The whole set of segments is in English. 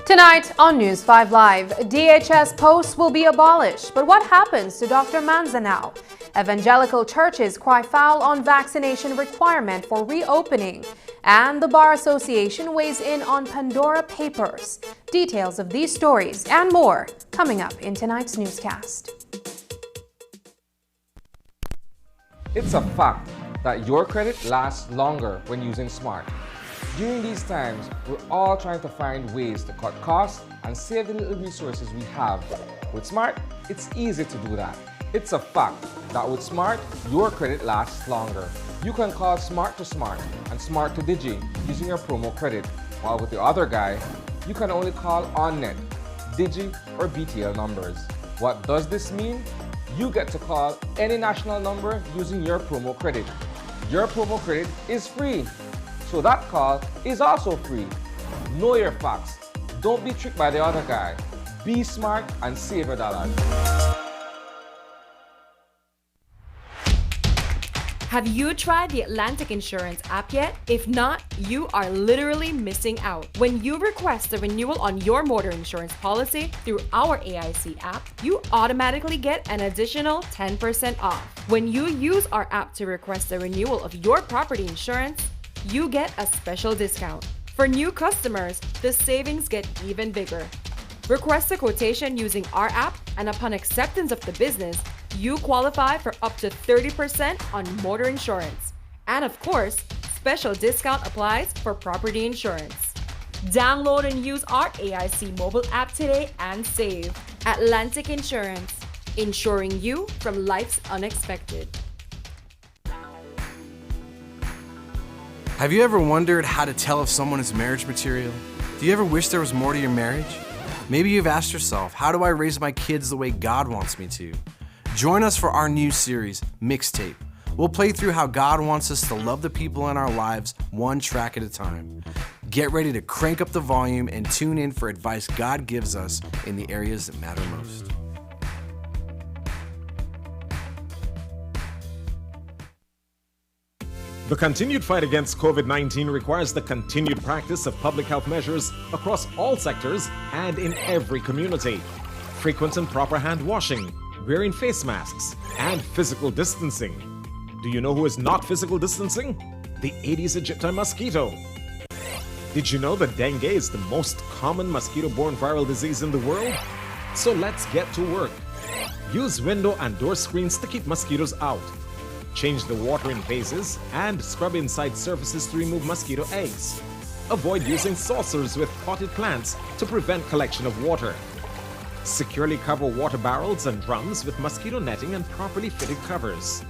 Tonight on News 5 Live, DHS posts will be abolished, but what happens to Dr. Manza now? Evangelical churches cry foul on vaccination requirement for reopening, and the Bar Association weighs in on Pandora Papers. Details of these stories and more coming up in tonight's newscast. It's a fact that your credit lasts longer when using Smart. During these times, we're all trying to find ways to cut costs and save the little resources we have. With Smart, it's easy to do that. It's a fact that with Smart, your credit lasts longer. You can call Smart to Smart and Smart to Digi using your promo credit, while with the other guy, you can only call OnNet, Digi, or BTL numbers. What does this mean? You get to call any national number using your promo credit. Your promo credit is free, so that call is also free. Know your facts. Don't be tricked by the other guy. Be smart and save your dollars. Have you tried the Atlantic Insurance app yet? If not, you are literally missing out. When you request a renewal on your motor insurance policy through our AIC app, you automatically get an additional 10% off. When you use our app to request a renewal of your property insurance, you get a special discount. For new customers, the savings get even bigger. Request a quotation using our app, and upon acceptance of the business, you qualify for up to 30% on motor insurance. And of course, special discount applies for property insurance. Download and use our AIC mobile app today and save. Atlantic Insurance, insuring you from life's unexpected. Have you ever wondered how to tell if someone is marriage material? Do you ever wish there was more to your marriage? Maybe you've asked yourself, how do I raise my kids the way God wants me to? Join us for our new series, Mixtape. We'll play through how God wants us to love the people in our lives one track at a time. Get ready to crank up the volume and tune in for advice God gives us in the areas that matter most. The continued fight against COVID-19 requires the continued practice of public health measures across all sectors and in every community. Frequent and proper hand washing, wearing face masks, and physical distancing. Do you know who is not physical distancing? The Aedes aegypti mosquito. Did you know that dengue is the most common mosquito-borne viral disease in the world? So let's get to work. Use window and door screens to keep mosquitoes out. Change the water in vases and scrub inside surfaces to remove mosquito eggs. Avoid using saucers with potted plants to prevent collection of water. Securely cover water barrels and drums with mosquito netting and properly fitted covers.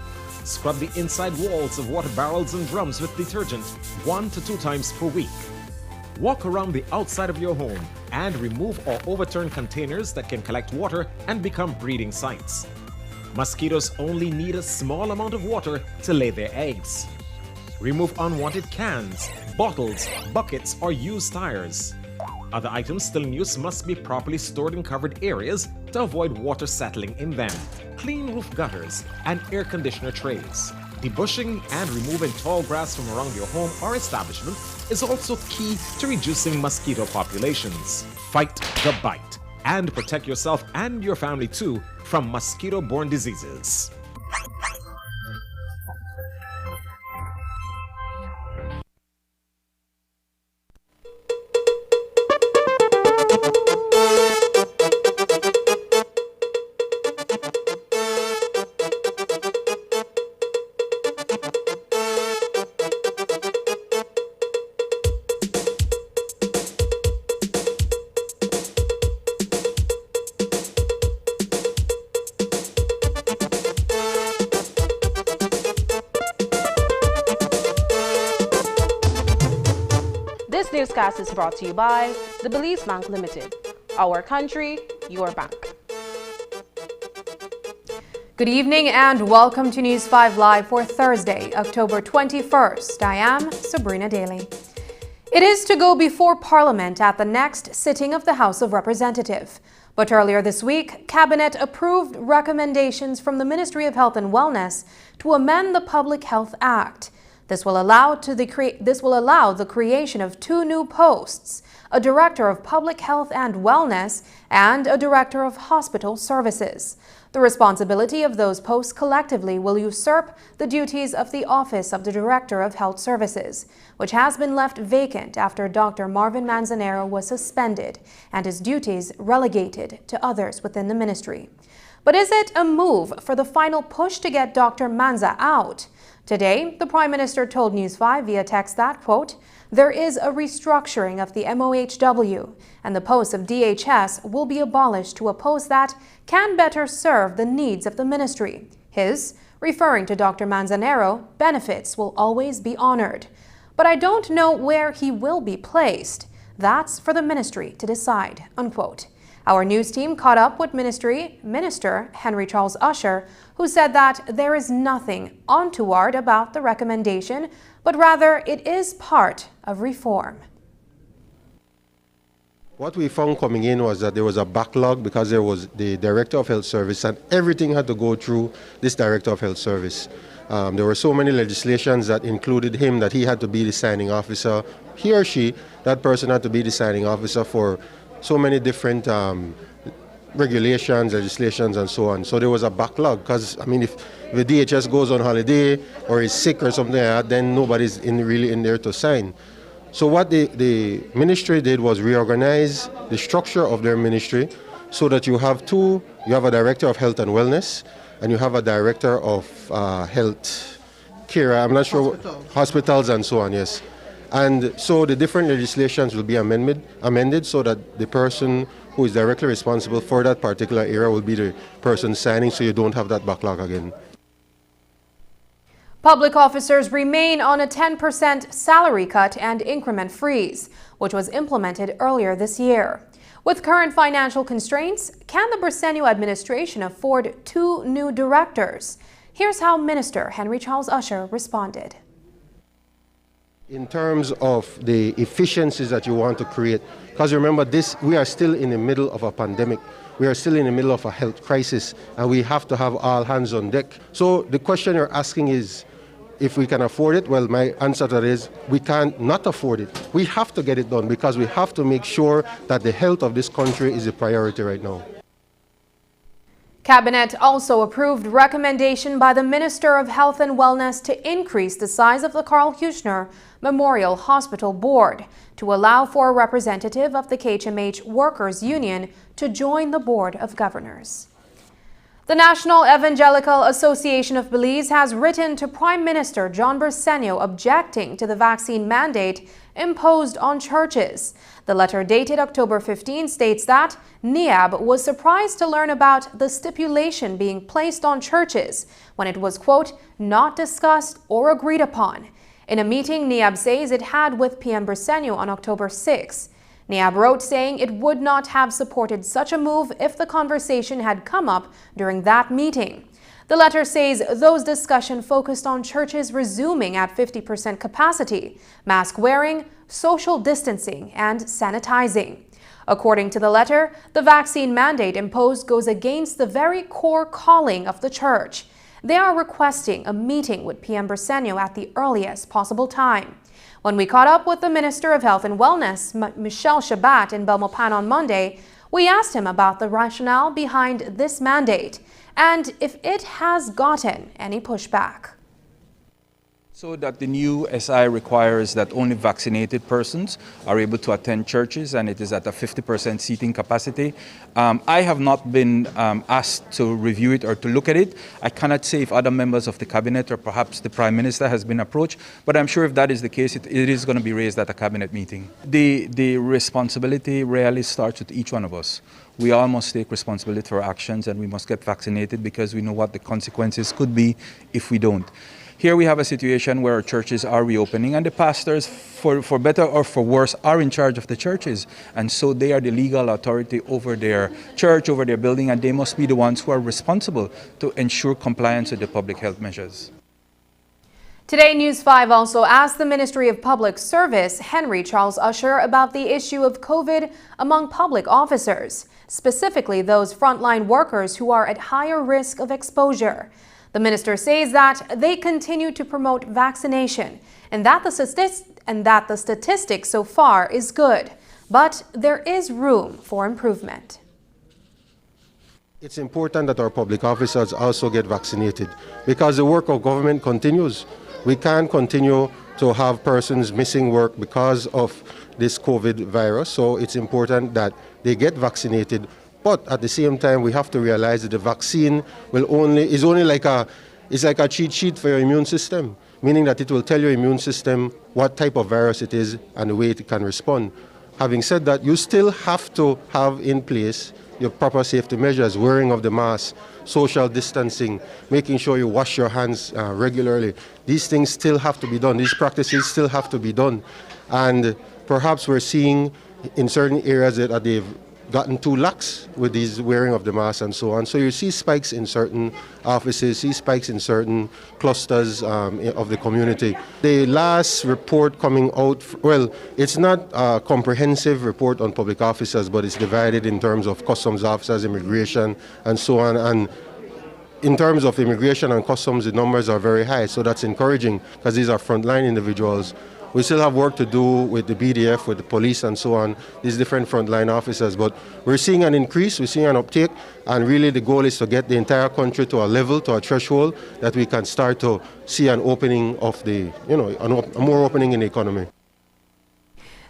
Scrub the inside walls of water barrels and drums with detergent 1 to 2 times per week. Walk around the outside of your home and remove or overturn containers that can collect water and become breeding sites. Mosquitoes only need a small amount of water to lay their eggs. Remove unwanted cans, bottles, buckets, or used tires. Other items still in use must be properly stored in covered areas to avoid water settling in them. Clean roof gutters and air conditioner trays. Debushing and removing tall grass from around your home or establishment is also key to reducing mosquito populations. Fight the bite and protect yourself and your family too from mosquito-borne diseases. This newscast is brought to you by the Belize Bank Limited. Our country, your bank. Good evening and welcome to News 5 Live for Thursday, October 21st. I am Sabrina Daly. It is to go before Parliament at the next sitting of the House of Representatives. But earlier this week, Cabinet approved recommendations from the Ministry of Health and Wellness to amend the Public Health Act. This will allow the creation of 2 new posts, a Director of Public Health and Wellness and a Director of Hospital Services. The responsibility of those posts collectively will usurp the duties of the Office of the Director of Health Services, which has been left vacant after Dr. Marvin Manzanero was suspended and his duties relegated to others within the ministry. But is it a move for the final push to get Dr. Manza out? Today, the Prime Minister told News 5 via text that, quote, there is a restructuring of the MOHW and the post of DHS will be abolished to a post that can better serve the needs of the ministry. His, referring to Dr. Manzanero, benefits will always be honored. But I don't know where he will be placed. That's for the ministry to decide, unquote. Our news team caught up with Minister Henry Charles Usher, who said that there is nothing untoward about the recommendation, but rather it is part of reform. What we found coming in was that there was a backlog because there was the Director of Health Service and everything had to go through this Director of Health Service. There were so many legislations that included him that he had to be the signing officer. He or she, that person had to be the signing officer for so many different regulations, legislations, and so on. So there was a backlog because, I mean, if the DHS goes on holiday or is sick or something like that, then nobody's really in there to sign. So what the ministry did was reorganize the structure of their ministry so that you have a Director of Health and Wellness and you have a Director of Health Care, I'm not sure, hospitals and so on, yes. And so the different legislations will be amended so that the person who is directly responsible for that particular area will be the person signing, so you don't have that backlog again. Public officers remain on a 10% salary cut and increment freeze, which was implemented earlier this year. With current financial constraints, can the Briceño administration afford 2 new directors? Here's how Minister Henry Charles Usher responded. In terms of the efficiencies that you want to create, because remember we are still in the middle of a pandemic. We are still in the middle of a health crisis and we have to have all hands on deck. So the question you're asking is if we can afford it. Well, my answer to that is we can't not afford it. We have to get it done because we have to make sure that the health of this country is a priority right now. Cabinet also approved recommendation by the Minister of Health and Wellness to increase the size of the Carl Huchner Memorial Hospital Board to allow for a representative of the KHMH Workers Union to join the Board of Governors. The National Evangelical Association of Belize has written to Prime Minister John Briceño objecting to the vaccine mandate imposed on churches. The letter dated October 15 states that NIAB was surprised to learn about the stipulation being placed on churches when it was, quote, not discussed or agreed upon. In a meeting NIAB says it had with PM Briceño on October 6. NIAB wrote saying it would not have supported such a move if the conversation had come up during that meeting. The letter says those discussions focused on churches resuming at 50% capacity, mask wearing, social distancing, and sanitizing. According to the letter, the vaccine mandate imposed goes against the very core calling of the church. They are requesting a meeting with PM Briceño at the earliest possible time. When we caught up with the Minister of Health and Wellness, Michelle Shabat, in Belmopan on Monday, We asked him about the rationale behind this mandate and if it has gotten any pushback. So that the new SI requires that only vaccinated persons are able to attend churches, and it is at a 50% seating capacity. I have not been asked to review it or to look at it. I cannot say if other members of the cabinet or perhaps the Prime Minister has been approached, but I'm sure if that is the case, it is going to be raised at a cabinet meeting. The responsibility really starts with each one of us. We all must take responsibility for our actions, and we must get vaccinated because we know what the consequences could be if we don't. Here we have a situation where our churches are reopening, and the pastors, for better or for worse, are in charge of the churches. And so they are the legal authority over their church, over their building, and they must be the ones who are responsible to ensure compliance with the public health measures. Today, News 5 also asked the Ministry of Public Service, Henry Charles Usher, about the issue of COVID among public officers, specifically those frontline workers who are at higher risk of exposure. The minister says that they continue to promote vaccination and that the statistics so far is good, but there is room for improvement. It's important that our public officers also get vaccinated because the work of government continues. We can't continue to have persons missing work because of this COVID virus, so it's important that they get vaccinated. But at the same time, we have to realize that the vaccine is only like a cheat sheet for your immune system, meaning that it will tell your immune system what type of virus it is and the way it can respond. Having said that, you still have to have in place your proper safety measures, wearing of the mask, social distancing, making sure you wash your hands regularly. These things still have to be done. These practices still have to be done. And perhaps we're seeing in certain areas that they've gotten too lax with these wearing of the mask and so on. So you see spikes in certain offices, see spikes in certain clusters of the community. The last report coming out, well, it's not a comprehensive report on public officers, but it's divided in terms of customs officers, immigration, and so on. And in terms of immigration and customs, the numbers are very high, so that's encouraging because these are frontline individuals. We still have work to do with the BDF, with the police and so on, these different frontline officers, but we're seeing an increase, we're seeing an uptake, and really the goal is to get the entire country to a level, to a threshold that we can start to see an opening of the, a more opening in the economy.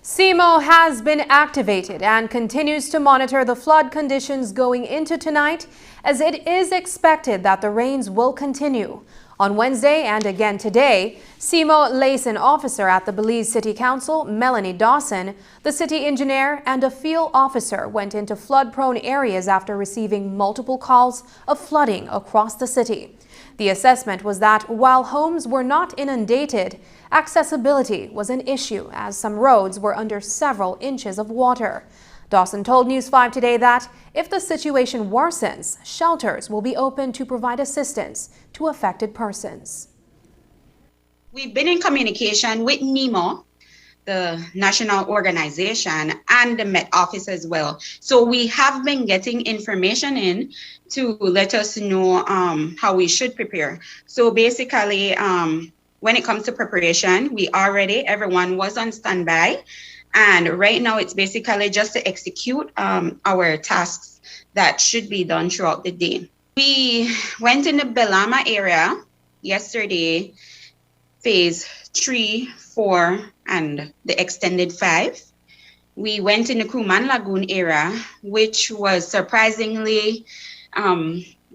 CEMO has been activated and continues to monitor the flood conditions going into tonight, as it is expected that the rains will continue. On Wednesday and again today, CEMO liaison officer at the Belize City Council, Melanie Dawson, the city engineer, and a field officer went into flood-prone areas after receiving multiple calls of flooding across the city. The assessment was that while homes were not inundated, accessibility was an issue as some roads were under several inches of water. Dawson told News 5 today that if the situation worsens, shelters will be open to provide assistance to affected persons. We've been in communication with NEMO, the national organization, and the Met Office as well. So we have been getting information in to let us know how we should prepare. So basically, when it comes to preparation, everyone was on standby. And right now it's basically just to execute our tasks that should be done throughout the day. We went in the Belama area yesterday, phase 3, 4, and the extended 5. We went in the Kuman Lagoon area, which was surprisingly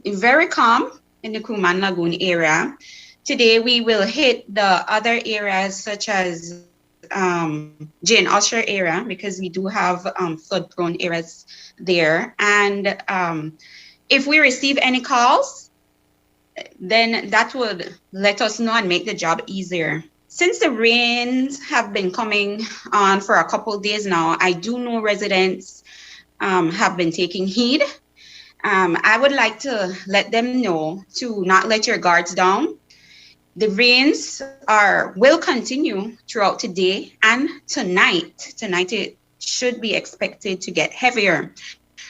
very calm in the Kuman Lagoon area. Today we will hit the other areas such as Jane Usher area, because we do have flood-prone areas there. And if we receive any calls, then that would let us know and make the job easier. Since the rains have been coming on for a couple of days now, I do know residents have been taking heed. I would like to let them know to not let your guards down. The rains will continue throughout today and tonight. Tonight it should be expected to get heavier.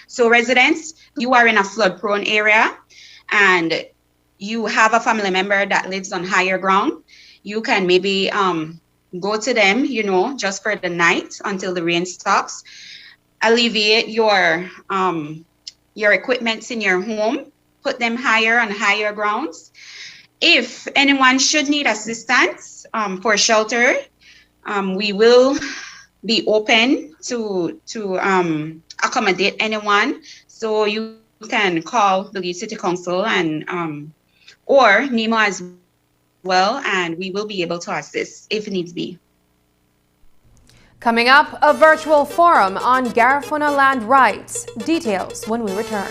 So residents, you are in a flood-prone area and you have a family member that lives on higher ground, you can maybe go to them, just for the night until the rain stops. alleviate your equipments in your home, put them higher on higher grounds. If anyone should need assistance for shelter, we will be open to accommodate anyone. So you can call Belize City Council and or NEMO as well, and we will be able to assist if needs be. Coming up, a virtual forum on Garifuna land rights. Details when we return.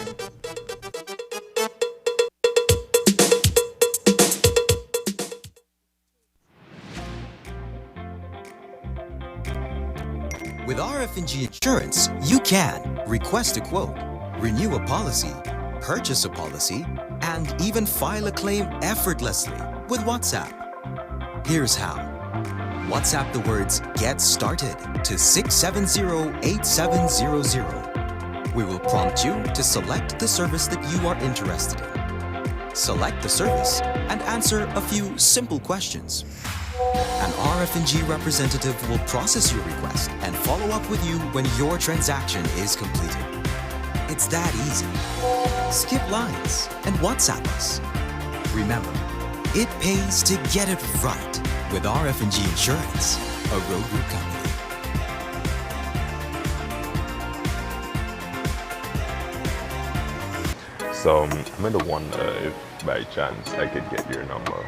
With RF&G Insurance, you can request a quote, renew a policy, purchase a policy, and even file a claim effortlessly with WhatsApp. Here's how. WhatsApp the words "Get Started" to 670-8700. We will prompt you to select the service that you are interested in. Select the service and answer a few simple questions. An RF&G representative will process your request and follow up with you when your transaction is completed. It's that easy. Skip lines and WhatsApp us. Remember, it pays to get it right with RF&G Insurance, a road group company. So I'm going to wonder if by chance I could get your number.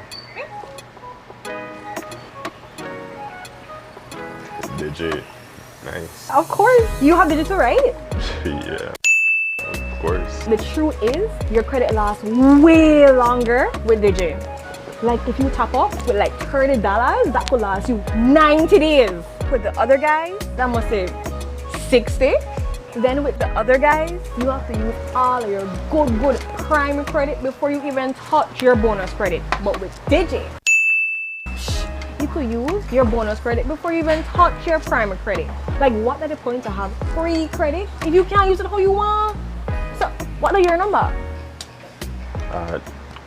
Digit. Nice. Of course, you have digital, right? Yeah, of course. The truth is, your credit lasts way longer with Digi. Like if you top up with like $30, that could last you 90 days. With the other guys, that must say 60. Then with the other guys, you have to use all of your good prime credit before you even touch your bonus credit. But with Digi, you could use your bonus credit before you even touch your prime credit. Like, what are the point to have free credit if you can't use it how you want? So, what are your number?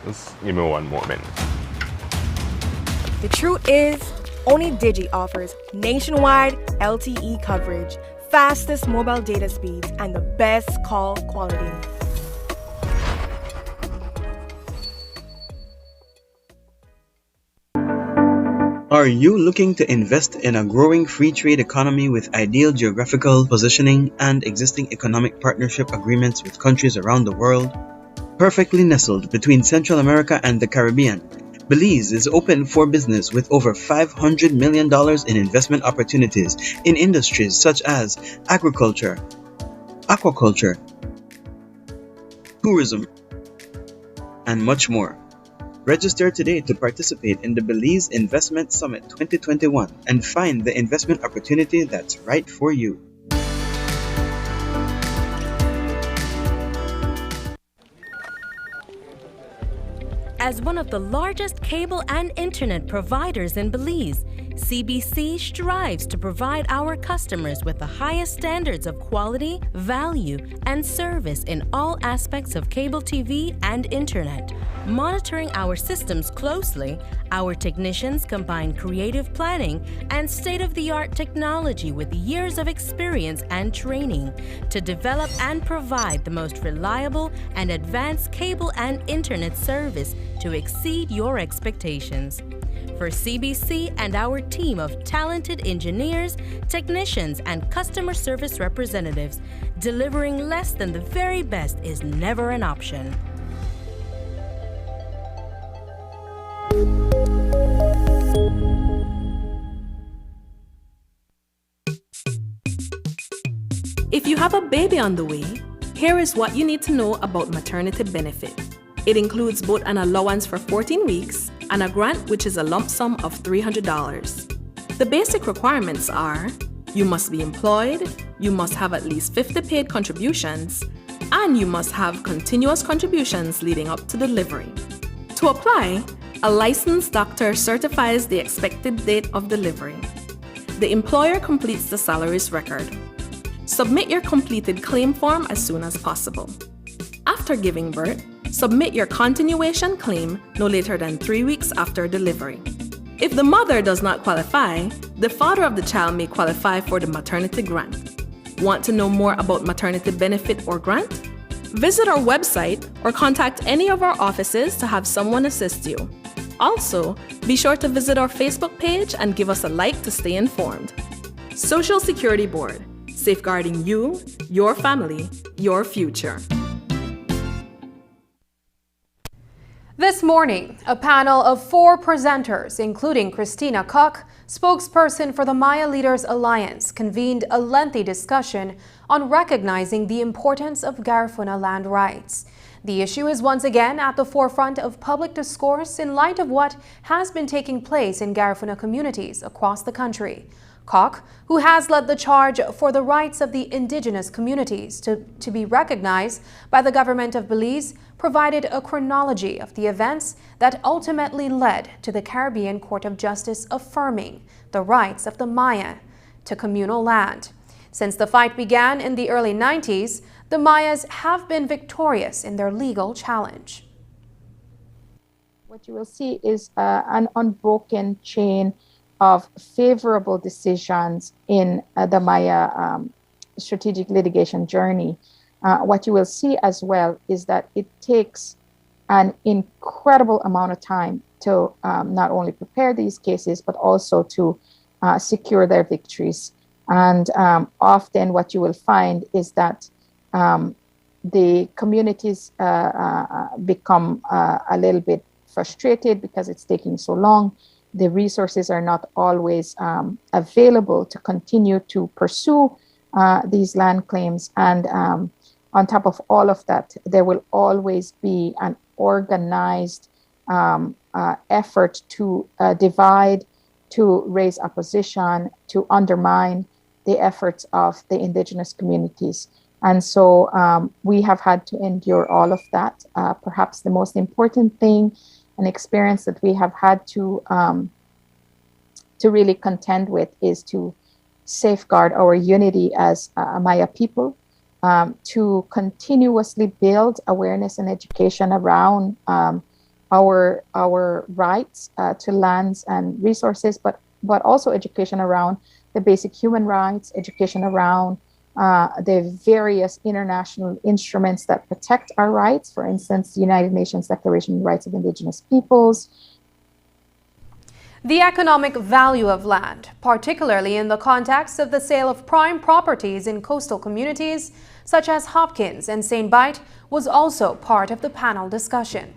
Just give me one moment. The truth is, only Digi offers nationwide LTE coverage, fastest mobile data speeds, and the best call quality. Are you looking to invest in a growing free trade economy with ideal geographical positioning and existing economic partnership agreements with countries around the world? Perfectly nestled between Central America and the Caribbean, Belize is open for business with over $500 million in investment opportunities in industries such as agriculture, aquaculture, tourism, and much more. Register today to participate in the Belize Investment Summit 2021 and find the investment opportunity that's right for you. As one of the largest cable and internet providers in Belize, CBC strives to provide our customers with the highest standards of quality, value, and service in all aspects of cable TV and internet. Monitoring our systems closely, our technicians combine creative planning and state-of-the-art technology with years of experience and training to develop and provide the most reliable and advanced cable and internet service to exceed your expectations. For CBC and our team of talented engineers, technicians, and customer service representatives, delivering less than the very best is never an option. If you have a baby on the way, here is what you need to know about maternity benefit. It includes both an allowance for 14 weeks and a grant, which is a lump sum of $300. The basic requirements are: you must be employed, you must have at least 50 paid contributions, and you must have continuous contributions leading up to delivery. To apply, a licensed doctor certifies the expected date of delivery. The employer completes the salaries record. Submit your completed claim form as soon as possible. After giving birth, submit your continuation claim no later than 3 weeks after delivery. If the mother does not qualify, the father of the child may qualify for the maternity grant. Want to know more about maternity benefit or grant? Visit our website or contact any of our offices to have someone assist you. Also, be sure to visit our Facebook page and give us a like to stay informed. Social Security Board, safeguarding you, your family, your future. This morning, a panel of 4 presenters, including Christina Koch, spokesperson for the Maya Leaders Alliance, convened a lengthy discussion on recognizing the importance of Garifuna land rights. The issue is once again at the forefront of public discourse in light of what has been taking place in Garifuna communities across the country. Koch, who has led the charge for the rights of the indigenous communities to be recognized by the government of Belize, provided a chronology of the events that ultimately led to the Caribbean Court of Justice affirming the rights of the Maya to communal land. Since the fight began in the early 90s, the Mayas have been victorious in their legal challenge. What you will see is an unbroken chain of favorable decisions in the Maya strategic litigation journey. What you will see as well is that it takes an incredible amount of time to not only prepare these cases, but also to secure their victories. And often what you will find is that the communities become a little bit frustrated because it's taking so long. The resources are not always available to continue to pursue these land claims. And on top of all of that, there will always be an organized effort to divide, to raise opposition, to undermine the efforts of the indigenous communities. And so we have had to endure all of that. Perhaps the most important thing, an experience that we have had to really contend with, is to safeguard our unity as a Maya people, to continuously build awareness and education around our rights to lands and resources, but also education around the basic human rights, education around the various international instruments that protect our rights, for instance, the United Nations Declaration on the Rights of Indigenous Peoples. The economic value of land, particularly in the context of the sale of prime properties in coastal communities such as Hopkins and St. Bite, was also part of the panel discussion.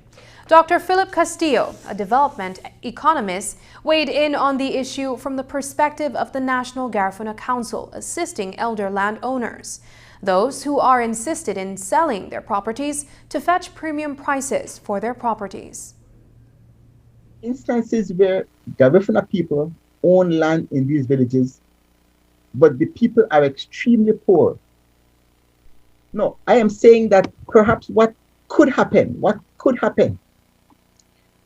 Dr. Philip Castillo, a development economist, weighed in on the issue from the perspective of the National Garifuna Council assisting elder landowners, those who are insisted in selling their properties to fetch premium prices for their properties. Instances where Garifuna people own land in these villages, but the people are extremely poor. No, I am saying that perhaps what could happen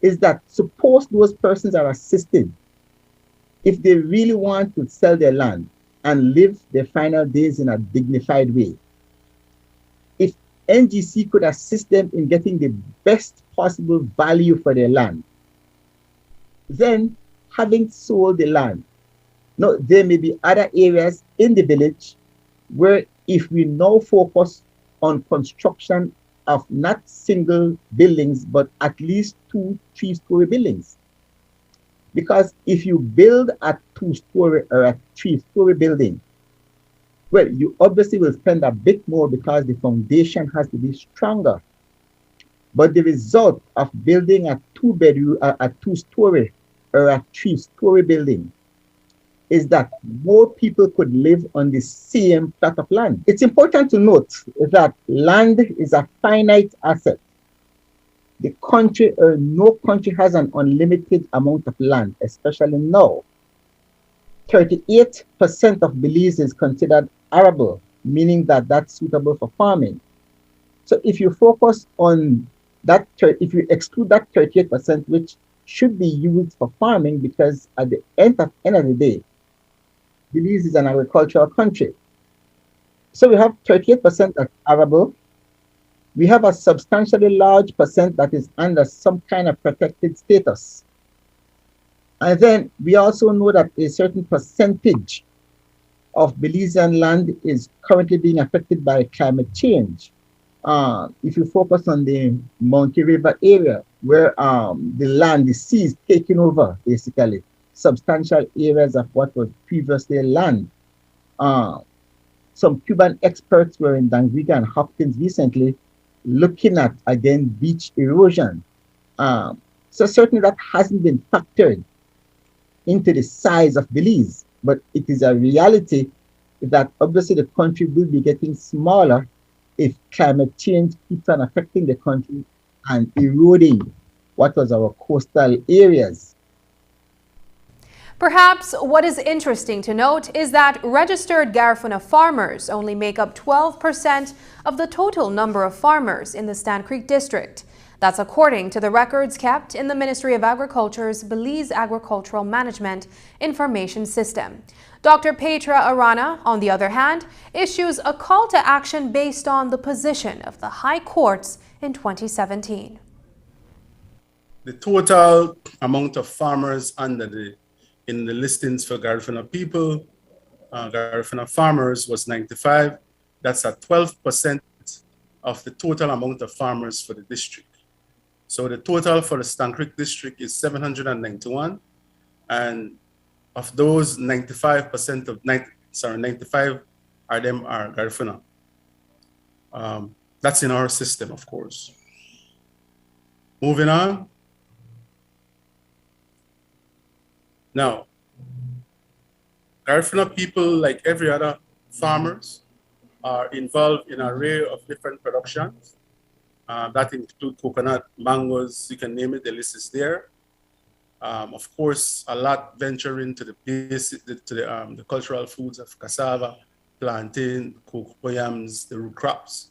is that suppose those persons are assisted, if they really want to sell their land and live their final days in a dignified way, if NGC could assist them in getting the best possible value for their land, then having sold the land, no, there may be other areas in the village where if we now focus on construction of not single buildings, but at least 2 3-story buildings. Because if you build a 2-story or a 3-story building, well, you obviously will spend a bit more because the foundation has to be stronger. But the result of building a 2-story or a 3-story building is that more people could live on the same plot of land. It's important to note that land is a finite asset. The country or no country has an unlimited amount of land, especially now. 38% of Belize is considered arable, meaning that that's suitable for farming. So if you focus on that, if you exclude that 38%, which should be used for farming, because at the end of the day, Belize is an agricultural country. So we have 38% that's arable. We have a substantially large percent that is under some kind of protected status. And then we also know that a certain percentage of Belizean land is currently being affected by climate change. If you focus on the Monkey River area, where the land, the sea is taking over, basically, substantial areas of what was previously land. Some Cuban experts were in Dangriga and Hopkins recently looking at, again, beach erosion. So certainly that hasn't been factored into the size of Belize, but it is a reality that obviously the country will be getting smaller if climate change keeps on affecting the country and eroding what was our coastal areas. Perhaps what is interesting to note is that registered Garifuna farmers only make up 12% of the total number of farmers in the Stand Creek district. That's according to the records kept in the Ministry of Agriculture's Belize Agricultural Management Information System. Dr. Petra Arana, on the other hand, issues a call to action based on the position of the high courts in 2017. The total amount of farmers in the listings for Garifuna people, Garifuna farmers was 95. That's at 12% of the total amount of farmers for the district. So the total for the Stand Creek district is 791, and of those, 95 are Garifuna. That's in our system, of course. Moving on. Now, Garifuna people, like every other farmers, are involved in an array of different productions. That include coconut, mangoes, you can name it, the list is there. Of course, a lot venture into the cultural foods of cassava, plantain, cocoa yams, the root crops.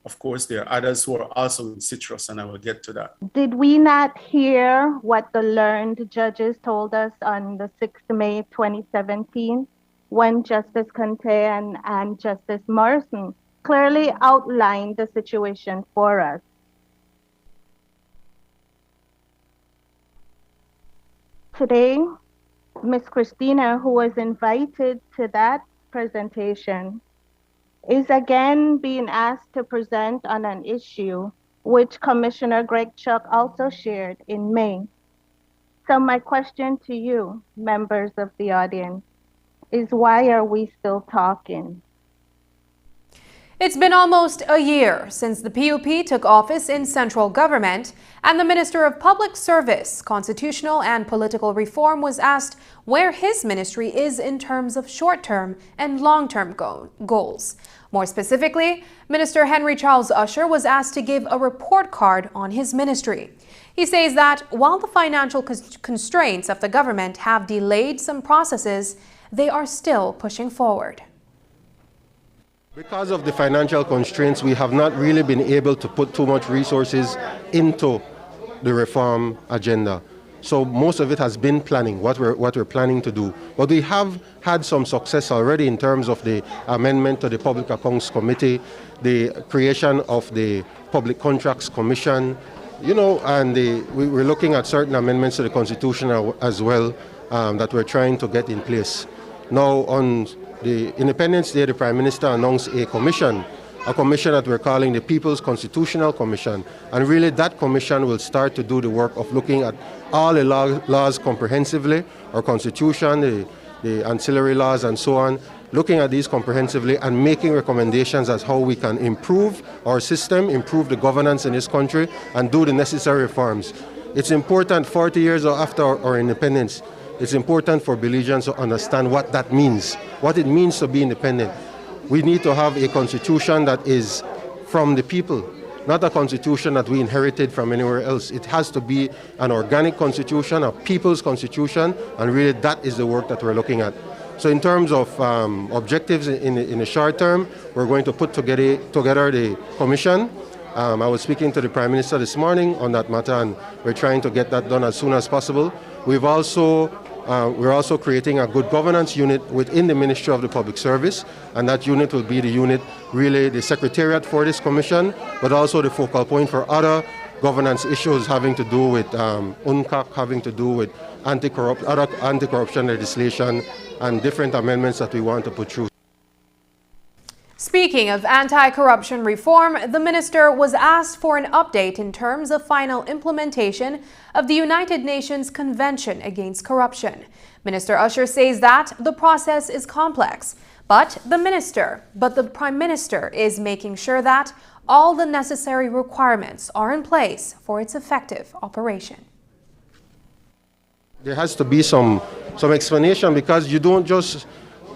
Of course, there are others who are also in citrus, and I will get to that. Did we not hear what the learned judges told us on the 6th of May 2017, when Justice Conte and Justice Morrison clearly outlined the situation for us? Today, Ms. Christina, who was invited to that presentation, is again being asked to present on an issue which Commissioner Greg Chuck also shared in May. So my question to you, members of the audience, is why are we still talking? It's been almost a year since the PUP took office in central government, and the Minister of Public Service, Constitutional and Political Reform was asked where his ministry is in terms of short-term and long-term goals. More specifically, Minister Henry Charles Usher was asked to give a report card on his ministry. He says that while the financial constraints of the government have delayed some processes, they are still pushing forward. Because of the financial constraints, we have not really been able to put too much resources into the reform agenda. So most of it has been planning, what we're planning to do. But we have had some success already in terms of the amendment to the Public Accounts Committee, the creation of the Public Contracts Commission, and we're looking at certain amendments to the Constitution as well that we're trying to get in place. Now, on the Independence Day, the Prime Minister announced a commission that we're calling the People's Constitutional Commission. And really that commission will start to do the work of looking at all the laws comprehensively, our Constitution, the ancillary laws and so on, looking at these comprehensively and making recommendations as how we can improve our system, improve the governance in this country, and do the necessary reforms. It's important 40 years after our independence. It's important for Belizeans to understand what that means, what it means to be independent. We need to have a constitution that is from the people, not a constitution that we inherited from anywhere else. It has to be an organic constitution, a people's constitution, and really that is the work that we're looking at. So in terms of objectives in the short term, we're going to put together the commission. I was speaking to the Prime Minister this morning on that matter, and we're trying to get that done as soon as possible. We're also creating a good governance unit within the Ministry of the Public Service, and that unit will be the unit, really the secretariat for this commission, but also the focal point for other governance issues having to do with UNCAC, having to do with other anti-corruption legislation, and different amendments that we want to put through. Speaking of anti-corruption reform, the minister was asked for an update in terms of final implementation of the United Nations Convention Against Corruption. Minister Usher says that the process is complex, but the Prime Minister is making sure that all the necessary requirements are in place for its effective operation. There has to be some explanation, because you don't just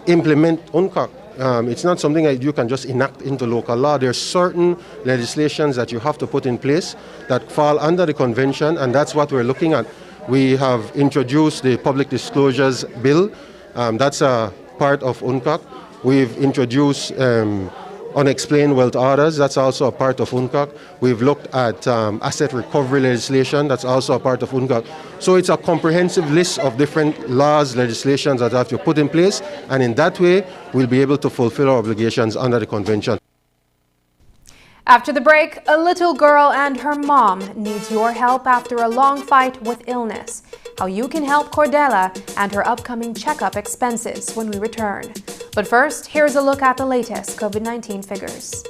implement UNCAC. It's not something that you can just enact into local law. There are certain legislations that you have to put in place that fall under the convention, and that's what we're looking at. We have introduced the Public Disclosures Bill. That's a part of UNCAC. We've introduced unexplained wealth orders. That's also a part of UNCAC. We've looked at asset recovery legislation. That's also a part of UNCAC. So it's a comprehensive list of different laws, legislations that have to put in place, and in that way, we'll be able to fulfill our obligations under the convention. After the break, a little girl and her mom needs your help after a long fight with illness. How you can help Cordella and her upcoming checkup expenses when we return. But first, here's a look at the latest COVID-19 figures.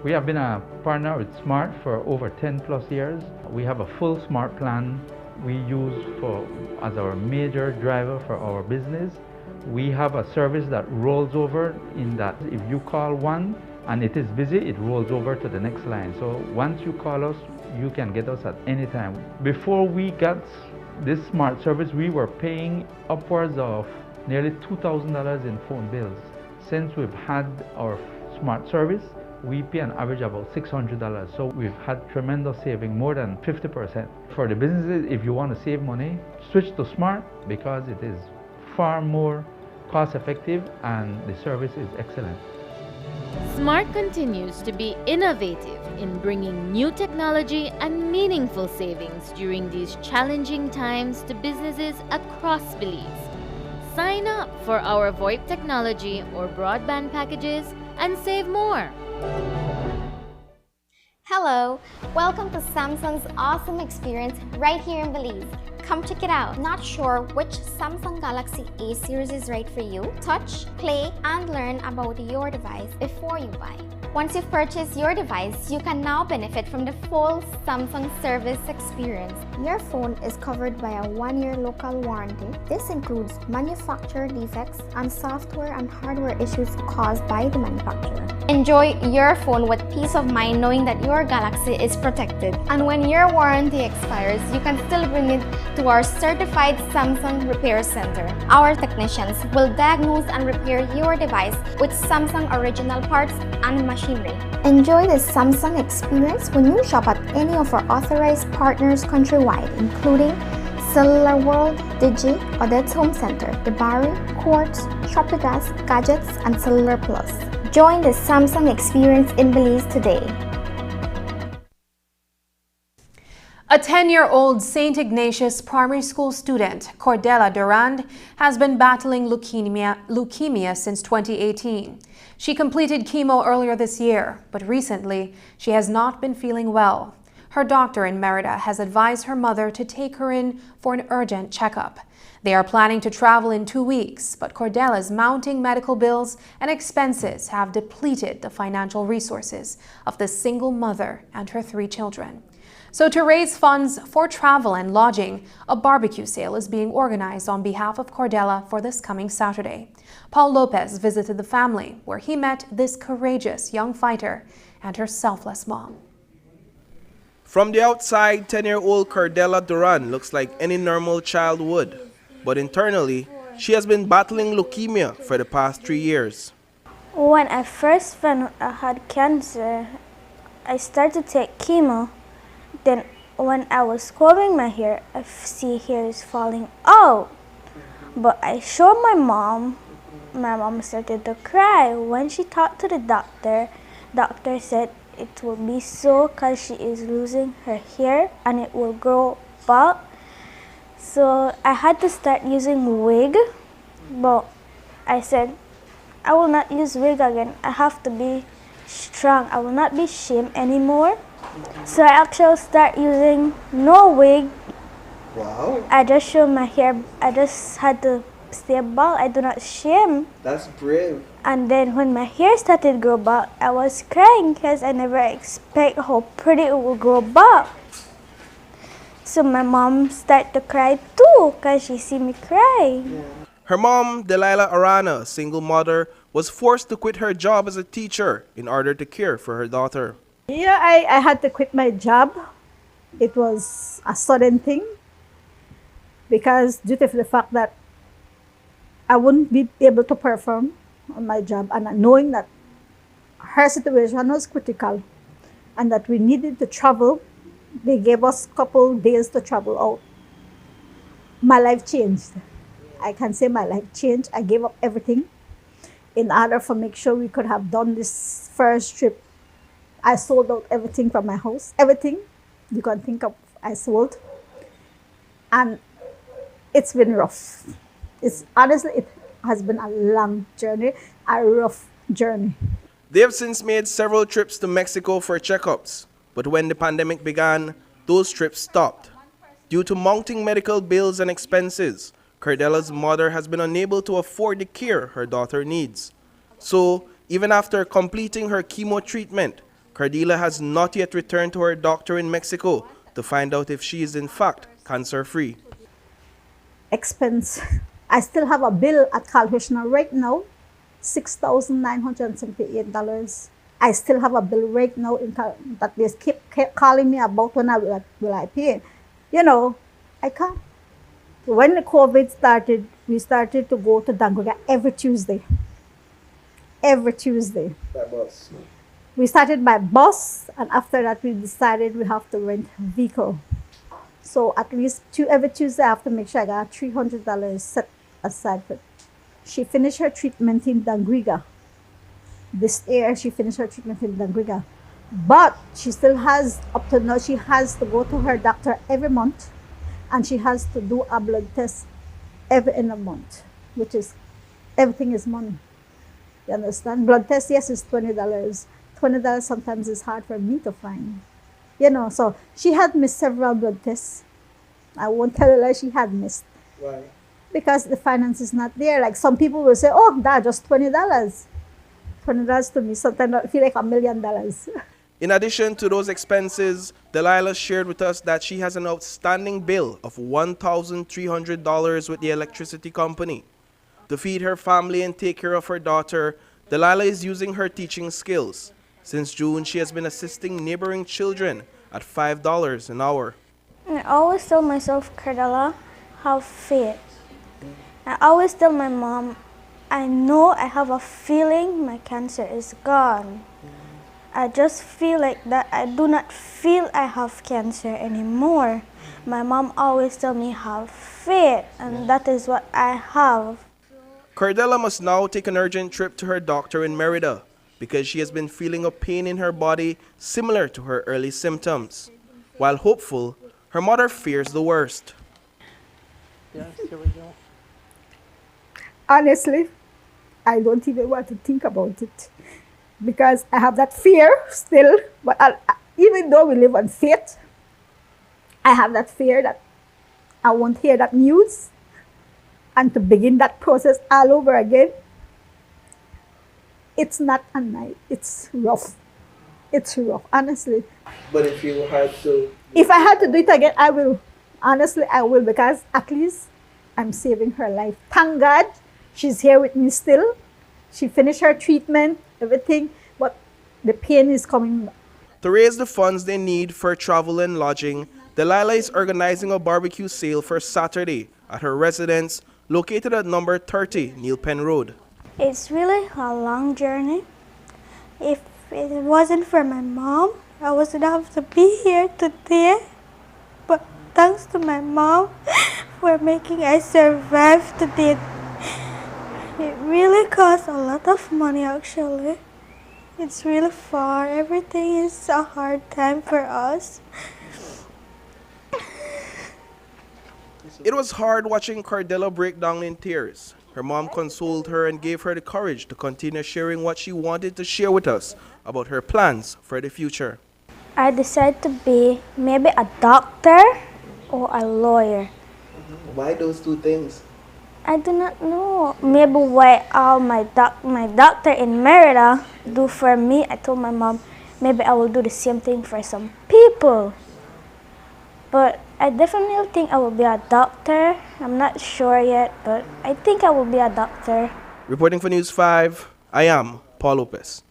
We have been a partner with Smart for over 10 plus years. We have a full Smart plan we use as our major driver for our business. We have a service that rolls over, in that if you call one and it is busy, it rolls over to the next line. So once you call us, you can get us at any time. Before we got this Smart service, we were paying upwards of nearly $2,000 in phone bills. Since we've had our Smart service, we pay an average of about $600. So we've had tremendous saving, more than 50%. For the businesses, if you want to save money, switch to Smart, because it is far more cost effective and the service is excellent. Smart continues to be innovative in bringing new technology and meaningful savings during these challenging times to businesses across Belize. Sign up for our VoIP technology or broadband packages and save more. Hello, welcome to Samsung's awesome experience right here in Belize. Come check it out. Not sure which Samsung Galaxy A series is right for you? Touch, play, and learn about your device before you buy. Once you've purchased your device, you can now benefit from the full Samsung service experience. Your phone is covered by a 1-year local warranty. This includes manufacturer defects and software and hardware issues caused by the manufacturer. Enjoy your phone with peace of mind knowing that your Galaxy is protected. And when your warranty expires, you can still bring it to our certified Samsung Repair Center. Our technicians will diagnose and repair your device with Samsung original parts and machinery. Enjoy the Samsung experience when you shop at any of our authorized partners countrywide, including Cellular World, Digi, Odette's Home Center, Debari, Quartz, Shopigas, Gadgets, and Cellular Plus. Join the Samsung experience in Belize today. A 10-year-old St. Ignatius primary school student, Cordella Duran, has been battling leukemia since 2018. She completed chemo earlier this year, but recently she has not been feeling well. Her doctor in Merida has advised her mother to take her in for an urgent checkup. They are planning to travel in 2 weeks, but Cordella's mounting medical bills and expenses have depleted the financial resources of the single mother and her 3 children. So to raise funds for travel and lodging, a barbecue sale is being organized on behalf of Cordella for this coming Saturday. Paul Lopez visited the family, where he met this courageous young fighter and her selfless mom. From the outside, 10-year-old Cordella Duran looks like any normal child would. But internally, she has been battling leukemia for the past 3 years. When I first found out I had cancer, I started to take chemo. Then when I was combing my hair, I see hair is falling out. But I showed my mom. My mom started to cry. When she talked to the doctor said it will be so because she is losing her hair and it will grow back. So I had to start using wig, but I said I will not use wig again. I have to be strong. I will not be shamed anymore. So I actually start using no wig. Wow. I just show my hair. I just had to stay bald. I do not shame. That's brave. And then when my hair started to grow back, I was crying because I never expect how pretty it will grow back. So my mom started to cry too because she see me cry. Yeah. Her mom, Delilah Arana, a single mother, was forced to quit her job as a teacher in order to care for her daughter. Yeah, I had to quit my job. It was a sudden thing because due to the fact that I wouldn't be able to perform on my job, and knowing that her situation was critical and that we needed to travel, they gave us a couple days to travel out. My life changed. I can say my life changed. I gave up everything in order to make sure we could have done this first trip. I sold out everything from my house. Everything you can think of, I sold. And it's been rough. Honestly, it has been a long journey, a rough journey. They have since made several trips to Mexico for checkups, but when the pandemic began, those trips stopped. Due to mounting medical bills and expenses, Cordella's mother has been unable to afford the care her daughter needs. So, even after completing her chemo treatment, Cordella has not yet returned to her doctor in Mexico to find out if she is in fact cancer-free. Expense. I still have a bill at Garifuna right now, $6,978. I still have a bill right now that they keep calling me about when will I pay. You know, I can't. When the COVID started, we started to go to Dangoga every Tuesday. Every Tuesday. By bus. We started by bus, and after that we decided we have to rent a vehicle. So at least every Tuesday I have to make sure I got $300 set aside for it. She finished her treatment in Dangriga. This year she finished her treatment in Dangriga. But she still has, up to now, she has to go to her doctor every month, and she has to do a blood test every end of month, which is, everything is money. You understand? Blood test, yes, is $20. $20 sometimes is hard for me to find. You know, so she had missed several blood tests. I won't tell her she had missed. Why? Because the finance is not there. Like some people will say, oh, that's just $20. $20 to me sometimes I feel like $1 million. In addition to those expenses, Delilah shared with us that she has an outstanding bill of $1,300 with the electricity company. To feed her family and take care of her daughter, Delilah is using her teaching skills. Since June, she has been assisting neighboring children at $5 an hour. I always tell myself, Cordella, have faith. I always tell my mom, I know I have a feeling my cancer is gone. I just feel like that I do not feel I have cancer anymore. My mom always tell me have faith, and that is what I have. Cordella must now take an urgent trip to her doctor in Merida because she has been feeling a pain in her body similar to her early symptoms. While hopeful, her mother fears the worst. Yes, here we go. Honestly, I don't even want to think about it because I have that fear still. But even though we live on faith, I have that fear that I won't hear that news and to begin that process all over again. It's not a night. It's rough. It's rough, honestly. But if you had to... If I had to do it again, I will. Honestly, I will, because at least I'm saving her life. Thank God she's here with me still. She finished her treatment, everything, but the pain is coming back. To raise the funds they need for travel and lodging, Delilah is organizing a barbecue sale for Saturday at her residence located at number 30 Neil Penn Road. It's really a long journey. If it wasn't for my mom, I wasn't have to be here today, but thanks to my mom for making I survive today. It really costs a lot of money actually. It's really far. Everything is a hard time for us. It was hard watching Cordella break down in tears. Her mom consoled her and gave her the courage to continue sharing what she wanted to share with us about her plans for the future. I decided to be maybe a doctor or a lawyer. Why those two things? I do not know. Maybe why my doctor in Merida do for me. I told my mom maybe I will do the same thing for some people. But I definitely think I will be a doctor. I'm not sure yet, but I think I will be a doctor. Reporting for News 5, I am Paul Lopez.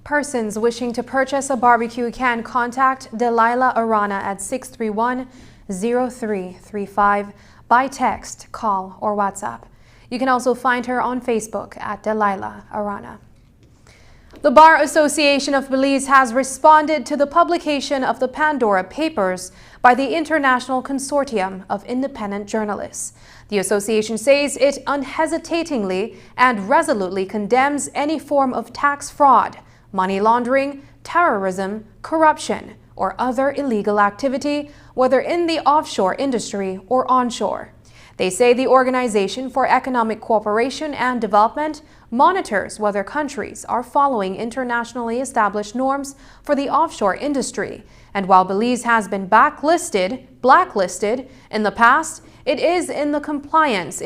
Persons wishing to purchase a barbecue can contact Delilah Arana at 631-0335 by text, call, or WhatsApp. You can also find her on Facebook at Delilah Arana. The Bar Association of Belize has responded to the publication of the Pandora Papers by the International Consortium of Independent Journalists. The association says it unhesitatingly and resolutely condemns any form of tax fraud, money laundering, terrorism, corruption, or other illegal activity, whether in the offshore industry or onshore. They say the Organization for Economic Cooperation and Development monitors whether countries are following internationally established norms for the offshore industry. And while Belize has been blacklisted in the past, it is in compliance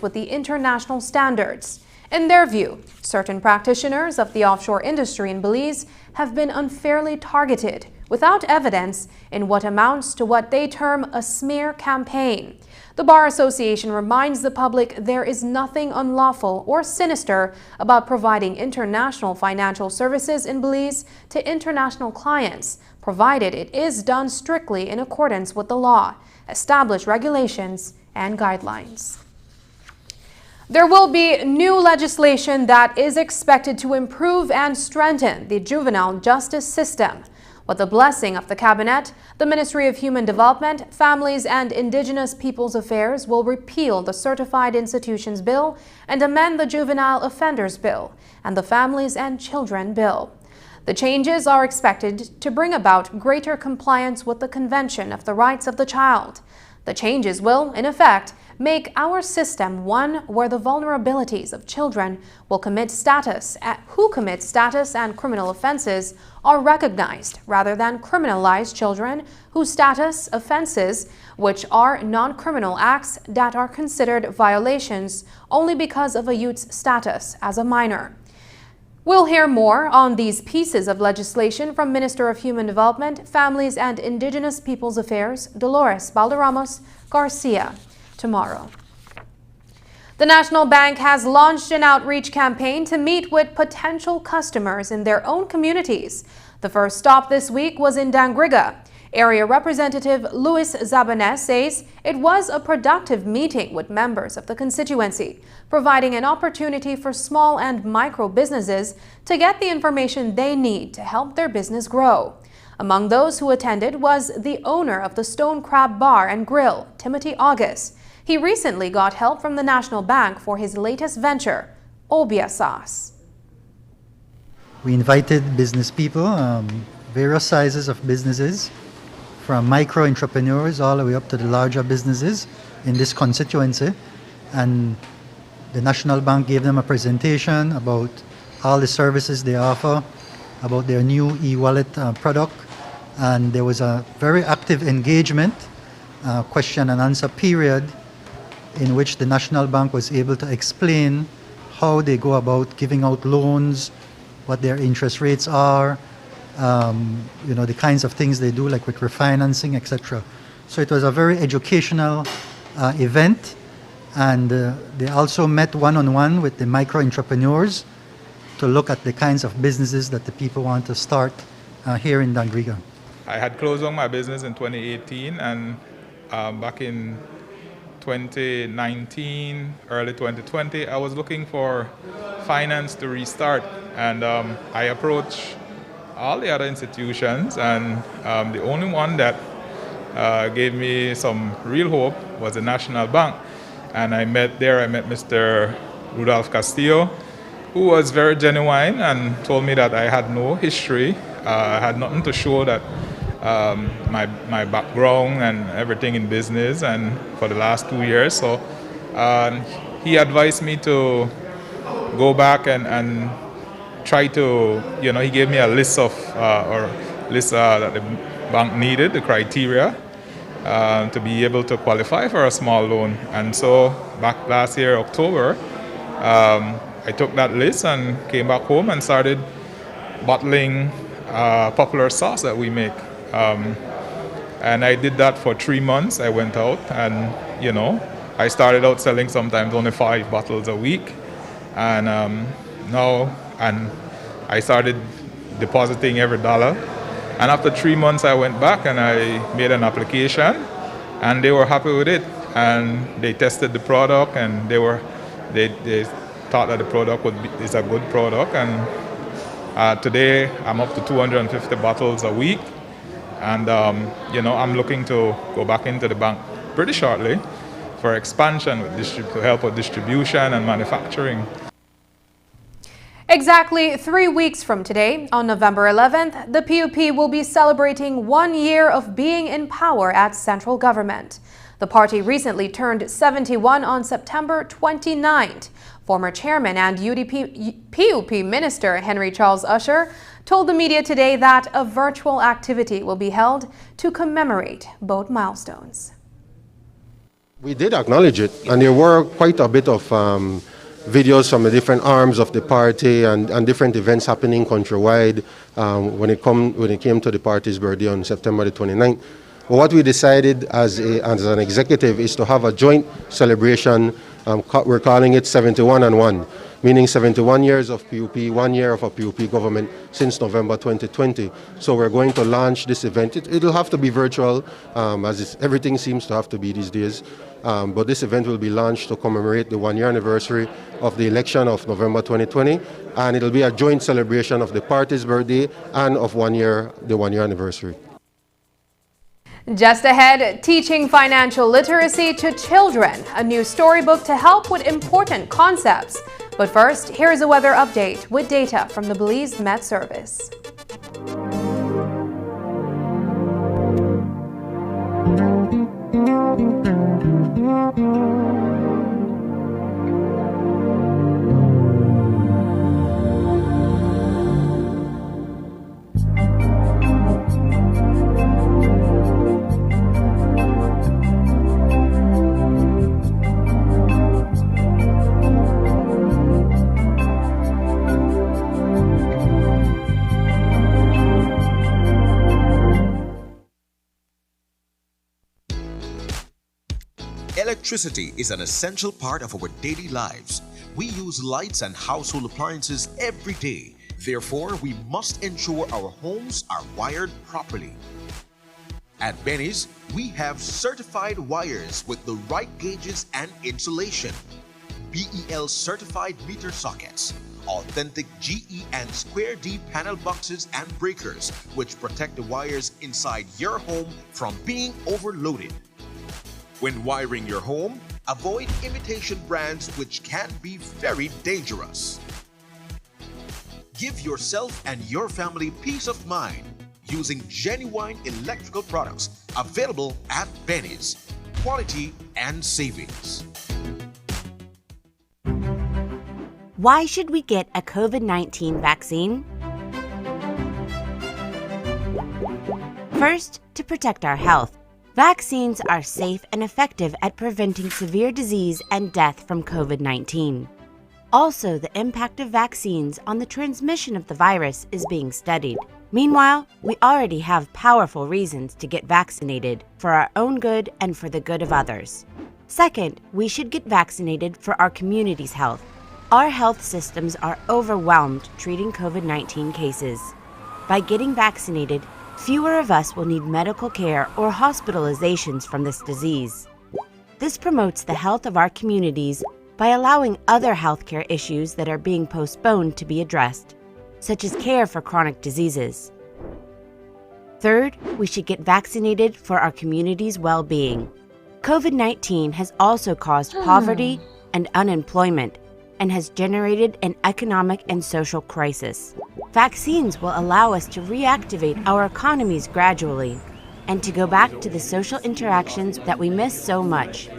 with the international standards. In their view, certain practitioners of the offshore industry in Belize have been unfairly targeted without evidence in what amounts to what they term a smear campaign. The Bar Association reminds the public there is nothing unlawful or sinister about providing international financial services in Belize to international clients, provided it is done strictly in accordance with the law, established regulations, and guidelines. There will be new legislation that is expected to improve and strengthen the juvenile justice system. With the blessing of the Cabinet, the Ministry of Human Development, Families and Indigenous Peoples Affairs will repeal the Certified Institutions Bill and amend the Juvenile Offenders Bill and the Families and Children Bill. The changes are expected to bring about greater compliance with the Convention of the Rights of the Child. The changes will, in effect, make our system one where the vulnerabilities of children who commit status and criminal offenses are recognized rather than criminalize children whose status offenses, which are non-criminal acts that are considered violations only because of a youth's status as a minor. We'll hear more on these pieces of legislation from Minister of Human Development, Families and Indigenous Peoples Affairs, Dolores Balderramos Garcia, tomorrow. The National Bank has launched an outreach campaign to meet with potential customers in their own communities. The first stop this week was in Dangriga. Area Representative Luis Zabanes says it was a productive meeting with members of the constituency, providing an opportunity for small and micro businesses to get the information they need to help their business grow. Among those who attended was the owner of the Stone Crab Bar and Grill, Timothy August. He recently got help from the National Bank for his latest venture, Obia Sauce. We invited business people, various sizes of businesses, from micro entrepreneurs all the way up to the larger businesses in this constituency. And the National Bank gave them a presentation about all the services they offer, about their new e-wallet product. And there was a very active engagement, question and answer period, in which the National Bank was able to explain how they go about giving out loans, what their interest rates are, the kinds of things they do, like with refinancing, etc. So it was a very educational event, and they also met one-on-one with the micro entrepreneurs to look at the kinds of businesses that the people want to start here in Dangriga. I had closed on my business in 2018, and back in 2019, early 2020, I was looking for finance to restart, and I approached all the other institutions, and the only one that gave me some real hope was the National Bank. And I met Mr. Rudolph Castillo, who was very genuine and told me that I had no history, I had nothing to show that my background and everything in business and for the last 2 years. So he advised me to go back and try to, he gave me a list that the bank needed, the criteria to be able to qualify for a small loan. And so back last year, October, I took that list and came back home and started bottling popular sauce that we make. And I did that for 3 months. I went out and, I started out selling sometimes only 5 bottles a week. And I started depositing every dollar. And after 3 months, I went back and I made an application, and they were happy with it. And they tested the product, and they thought that the product is a good product. And today, I'm up to 250 bottles a week. And I'm looking to go back into the bank pretty shortly for expansion to help with distribution and manufacturing. Exactly 3 weeks from today, on November 11th, the PUP will be celebrating 1 year of being in power at central government. The party recently turned 71 on September 29th. Former chairman and PUP minister Henry Charles Usher told the media today that a virtual activity will be held to commemorate both milestones. We did acknowledge it, and there were quite a bit of videos from the different arms of the party and different events happening countrywide when it came to the party's birthday on September the 29th. But what we decided as an executive is to have a joint celebration. We're calling it 71 and 1, meaning 71 years of PUP, 1 year of a PUP government since November 2020. So we're going to launch this event. It'll have to be virtual, as everything seems to have to be these days. But this event will be launched to commemorate the 1 year anniversary of the election of November 2020, and it'll be a joint celebration of the party's birthday and of the 1 year anniversary. Just ahead, teaching financial literacy to children, a new storybook to help with important concepts. But first, here's a weather update with data from the Belize Met Service. Electricity is an essential part of our daily lives. We use lights and household appliances every day. Therefore, we must ensure our homes are wired properly. At Benny's, we have certified wires with the right gauges and insulation. BEL certified meter sockets, authentic GE and Square D panel boxes and breakers, which protect the wires inside your home from being overloaded. When wiring your home, avoid imitation brands which can be very dangerous. Give yourself and your family peace of mind using genuine electrical products available at Benny's. Quality and savings. Why should we get a COVID-19 vaccine? First, to protect our health. Vaccines are safe and effective at preventing severe disease and death from COVID-19. Also, the impact of vaccines on the transmission of the virus is being studied. Meanwhile, we already have powerful reasons to get vaccinated for our own good and for the good of others. Second, we should get vaccinated for our community's health. Our health systems are overwhelmed treating COVID-19 cases. By getting vaccinated, fewer of us will need medical care or hospitalizations from this disease. This promotes the health of our communities by allowing other healthcare issues that are being postponed to be addressed. such as care for chronic diseases. Third, we should get vaccinated for our community's well-being. COVID-19 has also caused poverty and unemployment and has generated an economic and social crisis. Vaccines will allow us to reactivate our economies gradually and to go back to the social interactions that we miss so much.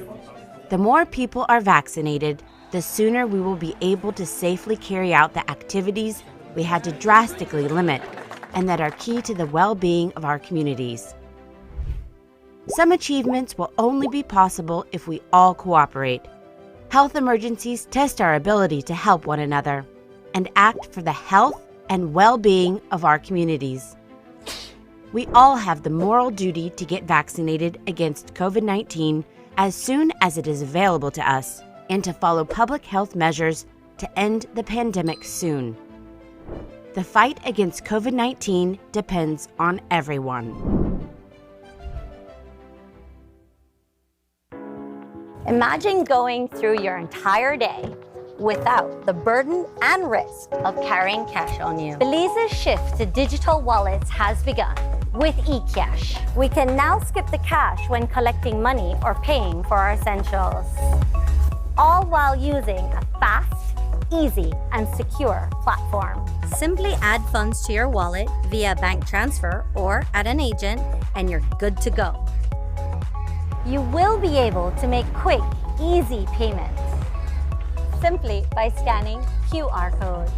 The more people are vaccinated, the sooner we will be able to safely carry out the activities we had to drastically limit and that are key to the well-being of our communities. Some achievements will only be possible if we all cooperate. Health emergencies test our ability to help one another and act for the health and well-being of our communities. We all have the moral duty to get vaccinated against COVID-19 as soon as it is available to us and to follow public health measures to end the pandemic soon. The fight against COVID-19 depends on everyone. Imagine going through your entire day without the burden and risk of carrying cash on you. Belize's shift to digital wallets has begun with eCash. We can now skip the cash when collecting money or paying for our essentials, all while using a fast, easy, and secure platform. Simply add funds to your wallet via bank transfer or at an agent, and you're good to go. You will be able to make quick, easy payments simply by scanning QR codes.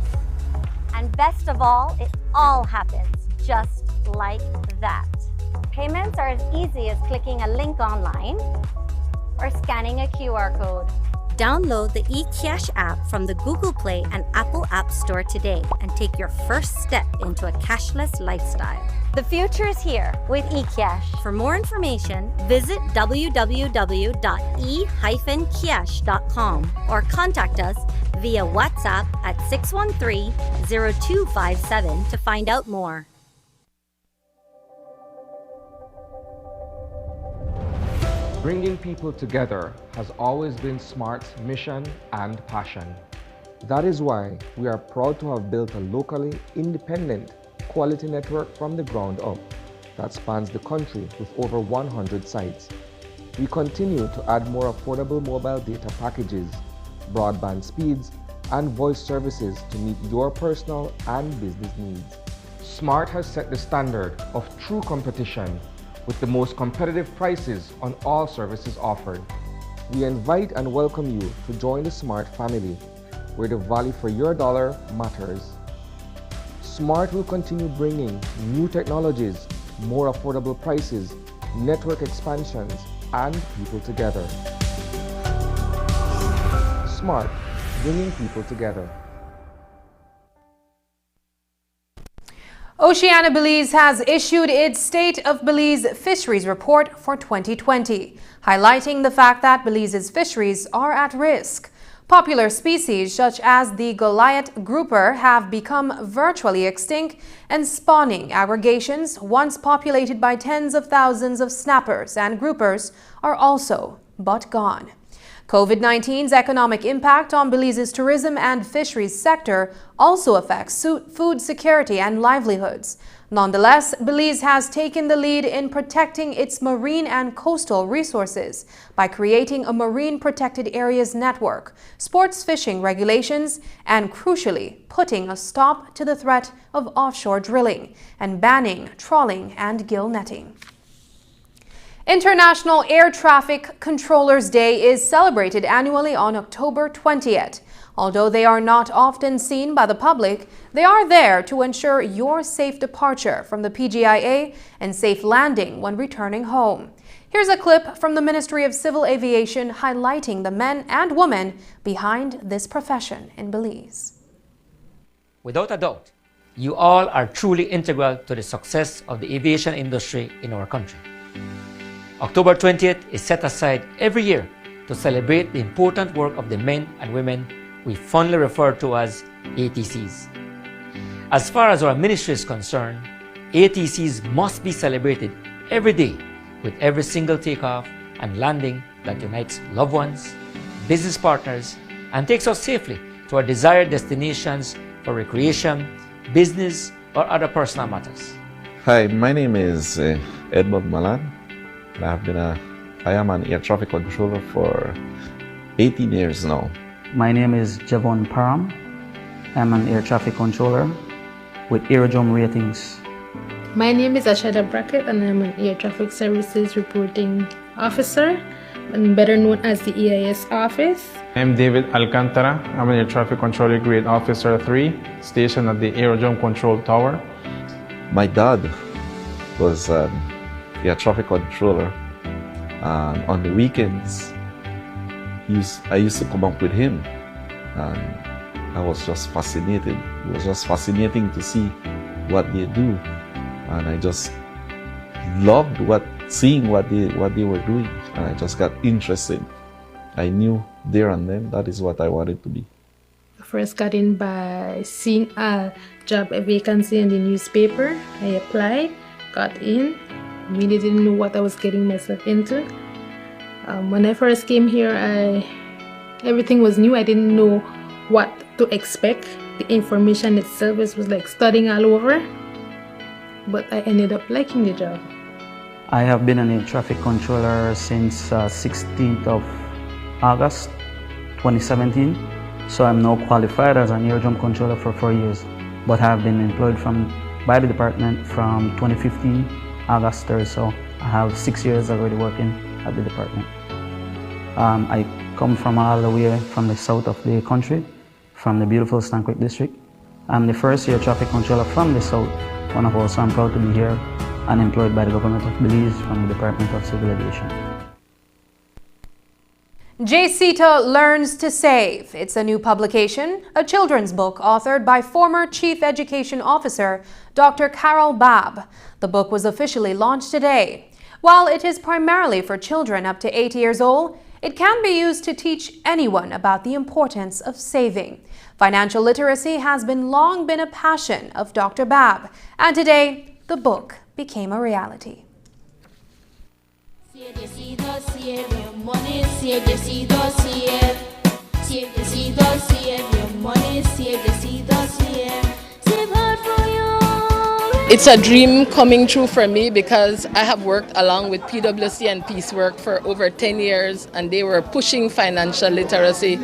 And best of all, it all happens just like that. Payments are as easy as clicking a link online or scanning a QR code. Download the eCash app from the Google Play and Apple App Store today and take your first step into a cashless lifestyle. The future is here with eCash. For more information, visit www.e-cash.com or contact us via WhatsApp at 613-0257 to find out more. Bringing people together has always been SMART's mission and passion. That is why we are proud to have built a locally independent quality network from the ground up that spans the country with over 100 sites. We continue to add more affordable mobile data packages, broadband speeds, and voice services to meet your personal and business needs. SMART has set the standard of true competition with the most competitive prices on all services offered. We invite and welcome you to join the SMART family, where the value for your dollar matters. SMART will continue bringing new technologies, more affordable prices, network expansions, and people together. SMART, bringing people together. Oceana Belize has issued its State of Belize Fisheries Report for 2020, highlighting the fact that Belize's fisheries are at risk. Popular species such as the Goliath grouper have become virtually extinct, and spawning aggregations, once populated by tens of thousands of snappers and groupers, are also but gone. COVID-19's economic impact on Belize's tourism and fisheries sector also affects food security and livelihoods. Nonetheless, Belize has taken the lead in protecting its marine and coastal resources by creating a marine protected areas network, sports fishing regulations, and crucially, putting a stop to the threat of offshore drilling and banning trawling and gill netting. International Air Traffic Controllers Day is celebrated annually on October 20th. Although they are not often seen by the public, they are there to ensure your safe departure from the PGIA and safe landing when returning home. Here's a clip from the Ministry of Civil Aviation highlighting the men and women behind this profession in Belize. Without a doubt, you all are truly integral to the success of the aviation industry in our country. October 20th is set aside every year to celebrate the important work of the men and women we fondly refer to as ATCs. As far as our ministry is concerned, ATCs must be celebrated every day with every single takeoff and landing that unites loved ones, business partners, and takes us safely to our desired destinations for recreation, business, or other personal matters. Hi, my name is Edmund Malan. I am an air traffic controller for 18 years now. My name is Javon Param. I'm an air traffic controller with Aerodrome Ratings. My name is Ashada Brackett and I'm an Air Traffic Services Reporting Officer, and better known as the EIS office. I'm David Alcantara. I'm an Air Traffic Controller Grade Officer 3, stationed at the Aerodrome Control Tower. My dad was an air traffic controller, and on the weekends, I used to come up with him, and I was just fascinated. It was just fascinating to see what they do, and I just loved seeing what they were doing, and I just got interested. I knew there and then that is what I wanted to be. I first got in by seeing a vacancy in the newspaper. I applied, got in, really didn't know what I was getting myself into. When I first came here, everything was new. I didn't know what to expect. The information itself was like studying all over, but I ended up liking the job. I have been an air traffic controller since 16th of August 2017. So I'm now qualified as an aerodrome controller for 4 years, but have been employed by the department from 2015 August 3rd. So I have 6 years already working at the department. I come from all the way from the south of the country, from the beautiful Stann Creek district. I'm the first air traffic controller from the south, one of us. So I'm proud to be here and employed by the government of Belize from the Department of Civil Aviation. JCETA Learns to Save. It's a new publication, a children's book authored by former Chief Education Officer Dr. Carol Babb. The book was officially launched today. While it is primarily for children up to 8 years old, it can be used to teach anyone about the importance of saving. Financial literacy has long been a passion of Dr. Babb, and today the book became a reality. It's a dream coming true for me because I have worked along with PwC and Peacework for over 10 years, and they were pushing financial literacy.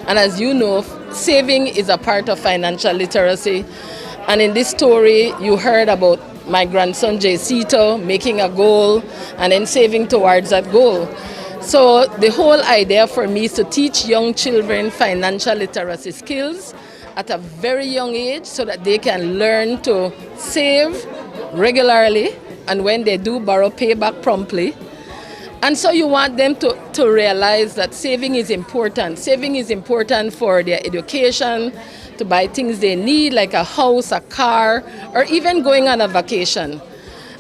And as you know, saving is a part of financial literacy. And in this story, you heard about my grandson JCETA making a goal and then saving towards that goal. So the whole idea for me is to teach young children financial literacy skills at a very young age so that they can learn to save regularly, and when they do borrow, pay back promptly. And so you want them to realize that saving is important. Saving is important for their education, to buy things they need like a house, a car, or even going on a vacation.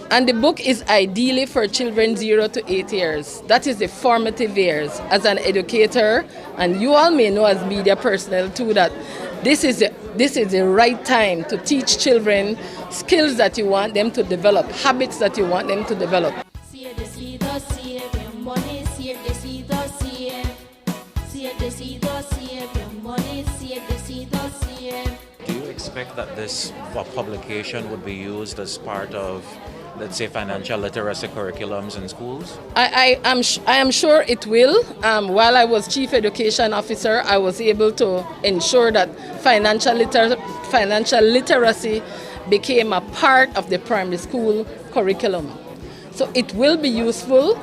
And the book is ideally for children 0 to 8 years. That is the formative years. As an educator, and you all may know as media personnel too, that this is the right time to teach children skills that you want them to develop, habits that you want them to develop. Do you expect that this publication would be used as part of, let's say, financial literacy curriculums in schools? I am sure it will. While I was Chief Education Officer, I was able to ensure that financial literacy became a part of the primary school curriculum. So it will be useful.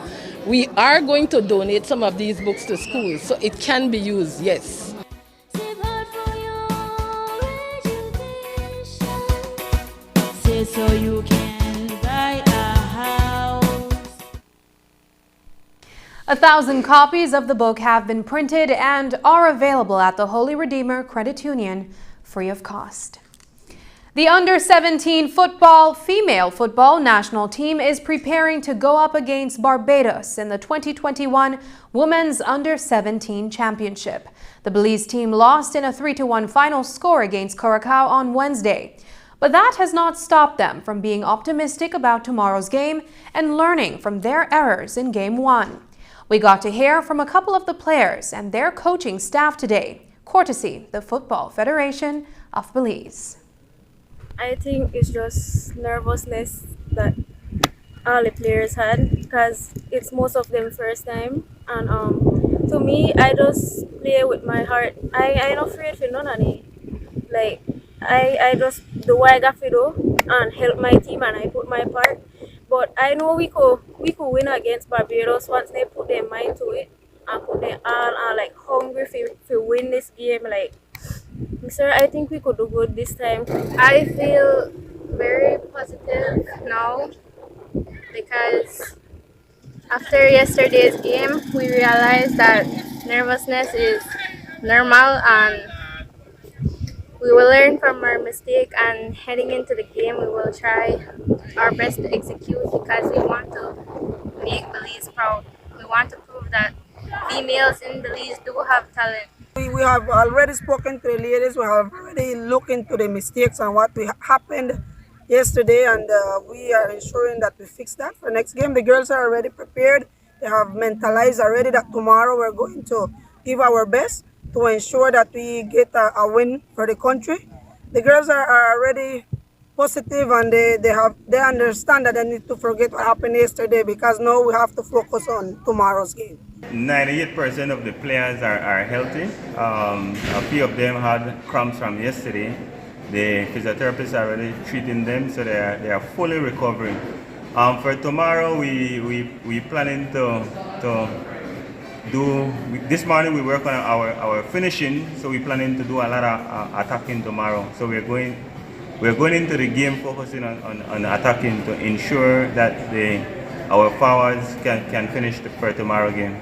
We are going to donate some of these books to schools, so it can be used, yes. So you can buy a house. 1,000 copies of the book have been printed and are available at the Holy Redeemer Credit Union free of cost. The under-17 female football national team is preparing to go up against Barbados in the 2021 Women's Under-17 Championship. The Belize team lost in a 3-1 final score against Curacao on Wednesday. But that has not stopped them from being optimistic about tomorrow's game and learning from their errors in Game 1. We got to hear from a couple of the players and their coaching staff today, courtesy the Football Federation of Belize. I think it's just nervousness that all the players had because it's most of them first time. And to me, I just play with my heart. I not afraid for none of it. Like I just do what I got to do and help my team and I put my part. But I know we could win against Barbados once they put their mind to it and put their all and like hungry for win this game. Like, sir, I think we could do good this time. I feel very positive now because after yesterday's game, we realized that nervousness is normal and we will learn from our mistake, and heading into the game, we will try our best to execute because we want to make Belize proud. We want to prove that females in Belize do have talent. We have already spoken to the ladies. We have already looked into the mistakes and what happened yesterday, and we are ensuring that we fix that for next game. The girls are already prepared. They have mentalized already that tomorrow we're going to give our best to ensure that we get a win for the country. The girls are already positive, and they understand that they need to forget what happened yesterday because now we have to focus on tomorrow's game. 98% of the players are healthy. A few of them had cramps from yesterday. The physiotherapists are already treating them, so they are fully recovering. For tomorrow, we planning to do. This morning we work on our finishing, so we're planning to do a lot of attacking tomorrow. So we're going into the game focusing on attacking to ensure that our forwards can finish for tomorrow game.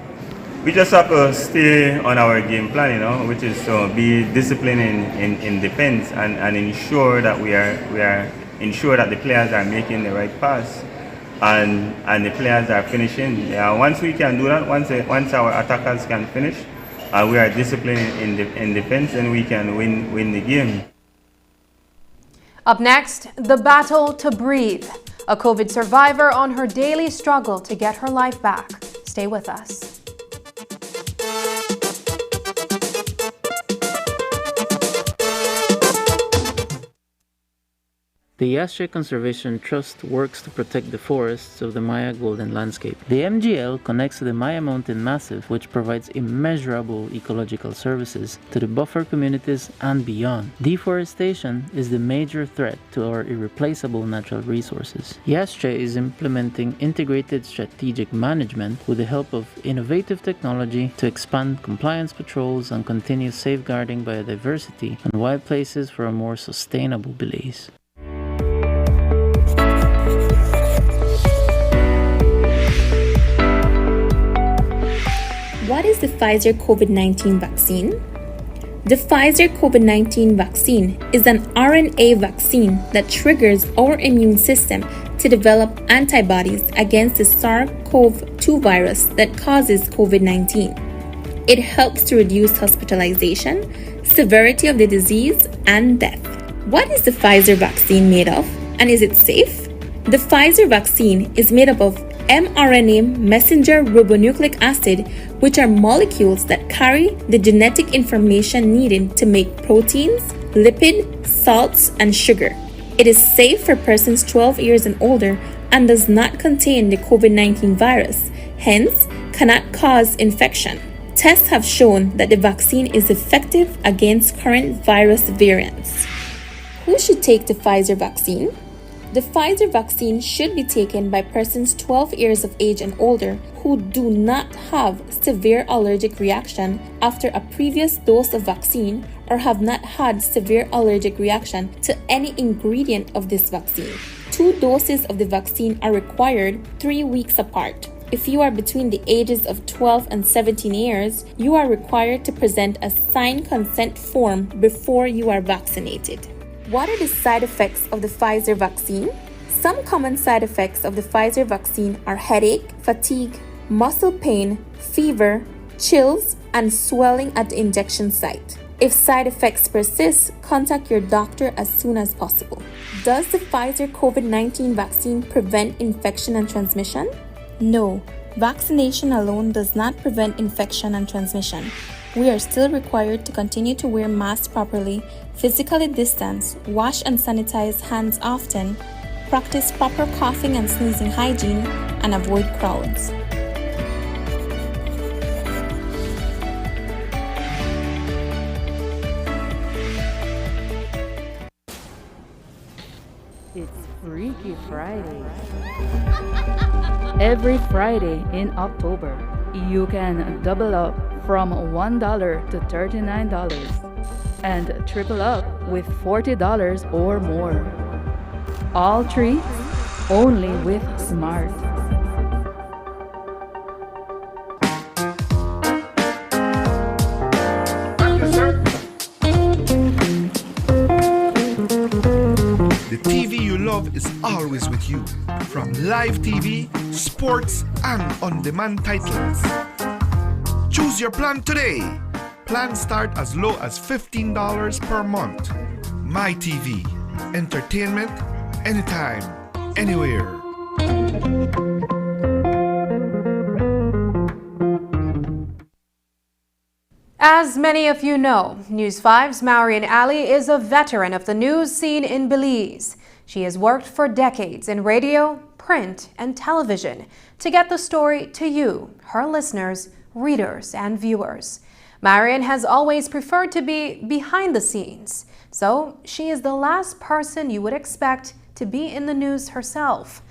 We just have to stay on our game plan, which is to be disciplined in defense and ensure that we are ensure that the players are making the right pass and the players are finishing. Once we can do that, once our attackers can finish, we are disciplined in defense, and we can win the game. Up next, the battle to breathe. A COVID survivor on her daily struggle to get her life back. Stay with us. The Yastre Conservation Trust works to protect the forests of the Maya Golden Landscape. The MGL connects to the Maya Mountain Massif, which provides immeasurable ecological services to the buffer communities and beyond. Deforestation is the major threat to our irreplaceable natural resources. Yastre is implementing integrated strategic management with the help of innovative technology to expand compliance patrols and continue safeguarding biodiversity and wild places for a more sustainable Belize. What is the Pfizer COVID-19 vaccine? The Pfizer COVID-19 vaccine is an RNA vaccine that triggers our immune system to develop antibodies against the SARS-CoV-2 virus that causes COVID-19. It helps to reduce hospitalization, severity of the disease, and death. What is the Pfizer vaccine made of, and is it safe? The Pfizer vaccine is made up of mRNA messenger ribonucleic acid, which are molecules that carry the genetic information needed to make proteins, lipid, salts, and sugar. It is safe for persons 12 years and older and does not contain the COVID-19 virus, hence cannot cause infection. Tests have shown that the vaccine is effective against current virus variants. Who should take the Pfizer vaccine? The Pfizer vaccine should be taken by persons 12 years of age and older who do not have severe allergic reaction after a previous dose of vaccine or have not had severe allergic reaction to any ingredient of this vaccine. 2 doses of the vaccine are required 3 weeks apart. If you are between the ages of 12 and 17 years, you are required to present a signed consent form before you are vaccinated. What are the side effects of the Pfizer vaccine? Some common side effects of the Pfizer vaccine are headache, fatigue, muscle pain, fever, chills, and swelling at the injection site. If side effects persist, contact your doctor as soon as possible. Does the Pfizer COVID-19 vaccine prevent infection and transmission? No, vaccination alone does not prevent infection and transmission. we are still required to continue to wear masks properly, physically distance, wash and sanitize hands often, practice proper coughing and sneezing hygiene, and avoid crowds. It's Freaky Friday. Every Friday in October, you can double up from $1 to $39 and triple up with $40 or more. All treats only with Smart. The TV you love is always with you, from live TV, sports, and on-demand titles. Choose your plan today. Plans start as low as $15 per month. My TV. Entertainment anytime, anywhere. As many of you know, News 5's Marian Ali is a veteran of the news scene in Belize. She has worked for decades in radio, print, and television to get the story to you, her listeners, readers, and viewers. Marian has always preferred to be behind the scenes, so she is the last person you would expect to be in the news herself.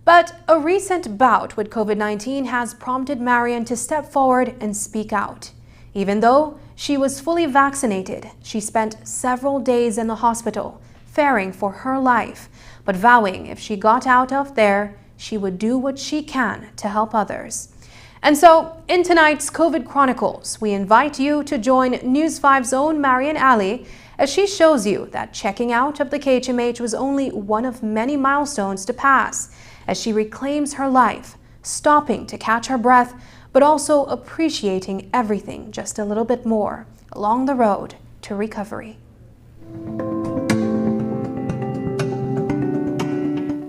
But a recent bout with COVID-19 has prompted Marian to step forward and speak out. Even though she was fully vaccinated, she spent several days in the hospital, fearing for her life, but vowing if she got out of there, she would do what she can to help others. And so, in tonight's COVID Chronicles, we invite you to join News 5's own Marian Ali as she shows you that checking out of the KHMH was only one of many milestones to pass, as she reclaims her life, stopping to catch her breath, but also appreciating everything just a little bit more along the road to recovery.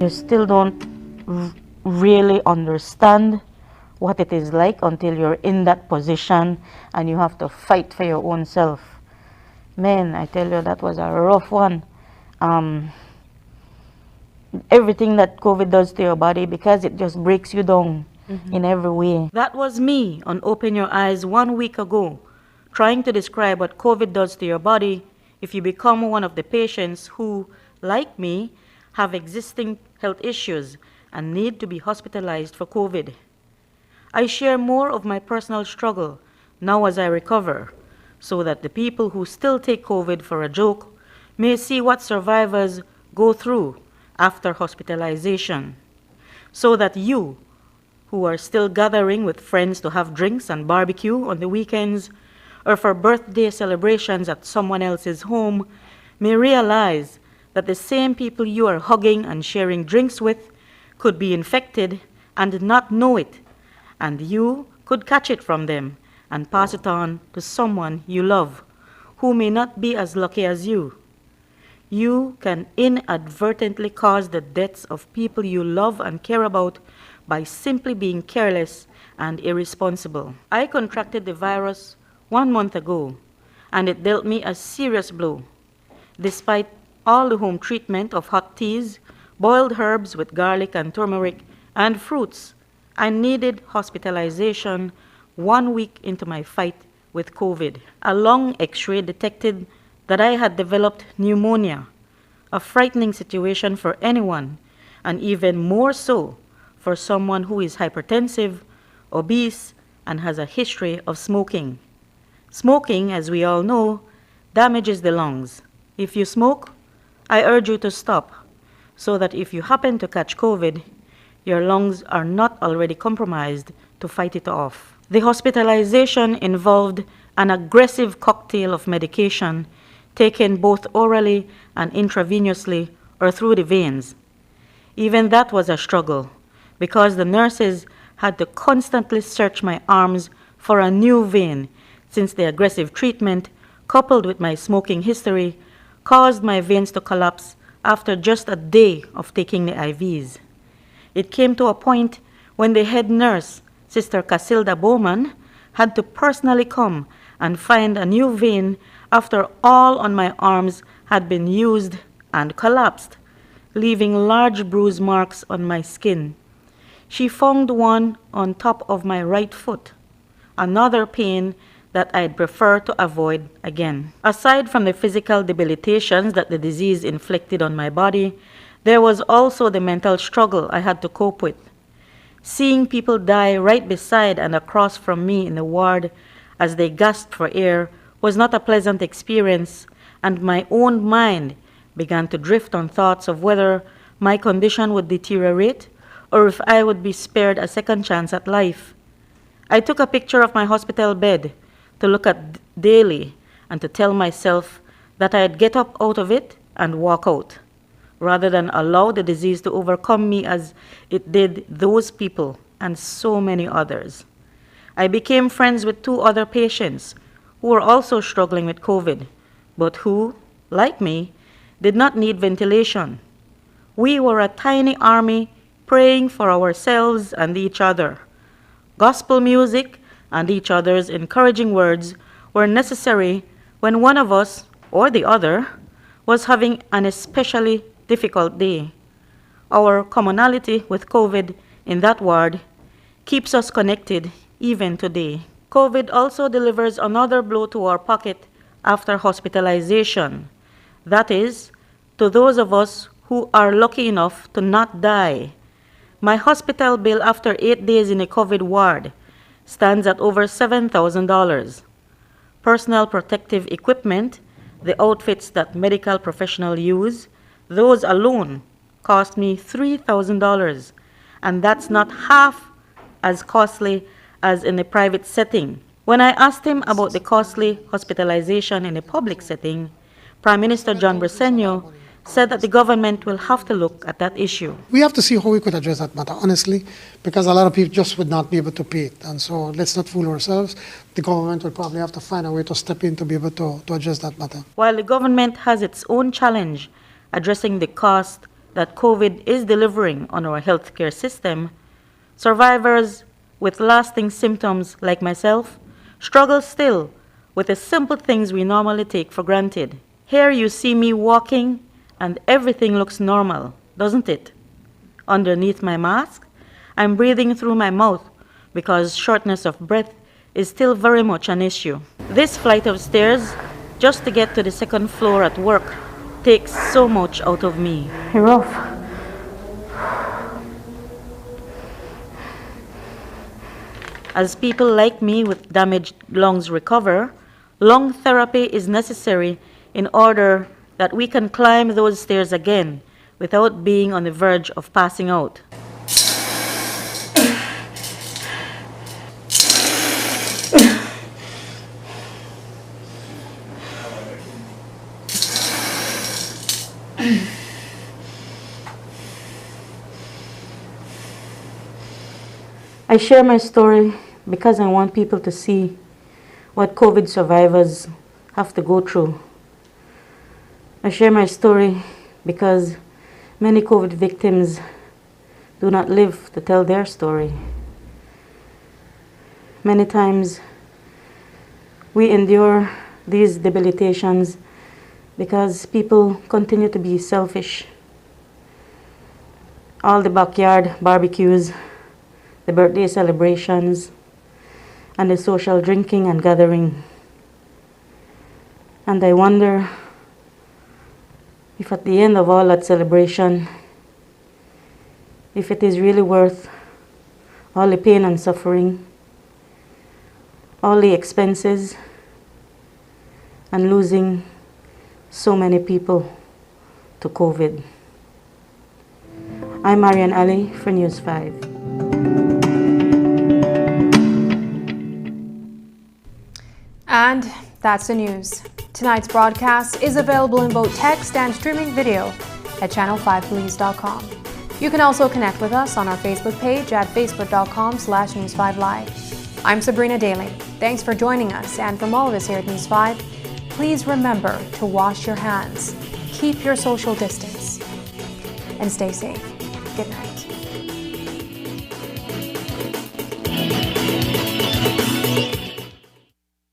You still don't really understand what it is like until you're in that position and you have to fight for your own self. Man, I tell you, that was a rough one. Everything that COVID does to your body, because it just breaks you down in every way. That was me on Open Your Eyes 1 week ago, trying to describe what COVID does to your body if you become one of the patients who, like me, have existing health issues and need to be hospitalized for COVID. I share more of my personal struggle now as I recover, so that the people who still take COVID for a joke may see what survivors go through after hospitalization, so that you, who are still gathering with friends to have drinks and barbecue on the weekends, or for birthday celebrations at someone else's home, may realize that the same people you are hugging and sharing drinks with could be infected and not know it, and you could catch it from them and pass it on to someone you love, who may not be as lucky as you. You can inadvertently cause the deaths of people you love and care about by simply being careless and irresponsible. I contracted the virus 1 month ago, and it dealt me a serious blow. Despite all the home treatment of hot teas, boiled herbs with garlic and turmeric, and fruits, I needed hospitalization 1 week into my fight with COVID. A lung x-ray detected that I had developed pneumonia, a frightening situation for anyone, and even more so for someone who is hypertensive, obese, and has a history of smoking. Smoking, as we all know, damages the lungs. If you smoke, I urge you to stop, so that if you happen to catch COVID, your lungs are not already compromised to fight it off. The hospitalization involved an aggressive cocktail of medication taken both orally and intravenously or through the veins. Even that was a struggle, because the nurses had to constantly search my arms for a new vein, since the aggressive treatment, coupled with my smoking history, caused my veins to collapse after just a day of taking the IVs. It came to a point when the head nurse, Sister Casilda Bowman, had to personally come and find a new vein after all on my arms had been used and collapsed, leaving large bruise marks on my skin. She found one on top of my right foot, another pain that I'd prefer to avoid again. Aside from the physical debilitations that the disease inflicted on my body, there was also the mental struggle I had to cope with. Seeing people die right beside and across from me in the ward as they gasped for air was not a pleasant experience, and my own mind began to drift on thoughts of whether my condition would deteriorate or if I would be spared a second chance at life. I took a picture of my hospital bed to look at daily and to tell myself that I'd get up out of it and walk out, rather than allow the disease to overcome me as it did those people and so many others. I became friends with 2 other patients who were also struggling with COVID, but who, like me, did not need ventilation. We were a tiny army praying for ourselves and each other. Gospel music and each other's encouraging words were necessary when one of us, or the other, was having an especially difficult day. Our commonality with COVID in that ward keeps us connected even today. COVID also delivers another blow to our pocket after hospitalization. That is, to those of us who are lucky enough to not die. My hospital bill after 8 days in a COVID ward stands at over $7,000. Personal protective equipment, the outfits that medical professionals use, those alone cost me $3,000, and that's not half as costly as in a private setting. When I asked him about the costly hospitalization in a public setting, Prime Minister John Briceño said that the government will have to look at that issue. We have to see how we could address that matter, honestly, because a lot of people just would not be able to pay it. And so let's not fool ourselves. The government will probably have to find a way to step in to be able to address that matter. While the government has its own challenge addressing the cost that COVID is delivering on our healthcare system, survivors with lasting symptoms like myself struggle still with the simple things we normally take for granted. Here you see me walking and everything looks normal, doesn't it? Underneath my mask, I'm breathing through my mouth because shortness of breath is still very much an issue. This flight of stairs, just to get to the second floor at work, takes so much out of me. Rough. As people like me with damaged lungs recover, lung therapy is necessary in order that we can climb those stairs again without being on the verge of passing out. I share my story because I want people to see what COVID survivors have to go through. I share my story because many COVID victims do not live to tell their story. Many times we endure these debilitations because people continue to be selfish. All the backyard barbecues, the birthday celebrations, and the social drinking and gathering. And I wonder if at the end of all that celebration, if it is really worth all the pain and suffering, all the expenses, and losing so many people to COVID. I'm Marian Ali for News 5. And that's the news. Tonight's broadcast is available in both text and streaming video at channel5belize.com. You can also connect with us on our Facebook page at facebook.com/News5Live. I'm Sabrina Daly. Thanks for joining us, and from all of us here at News 5, please remember to wash your hands, keep your social distance, and stay safe. Good night.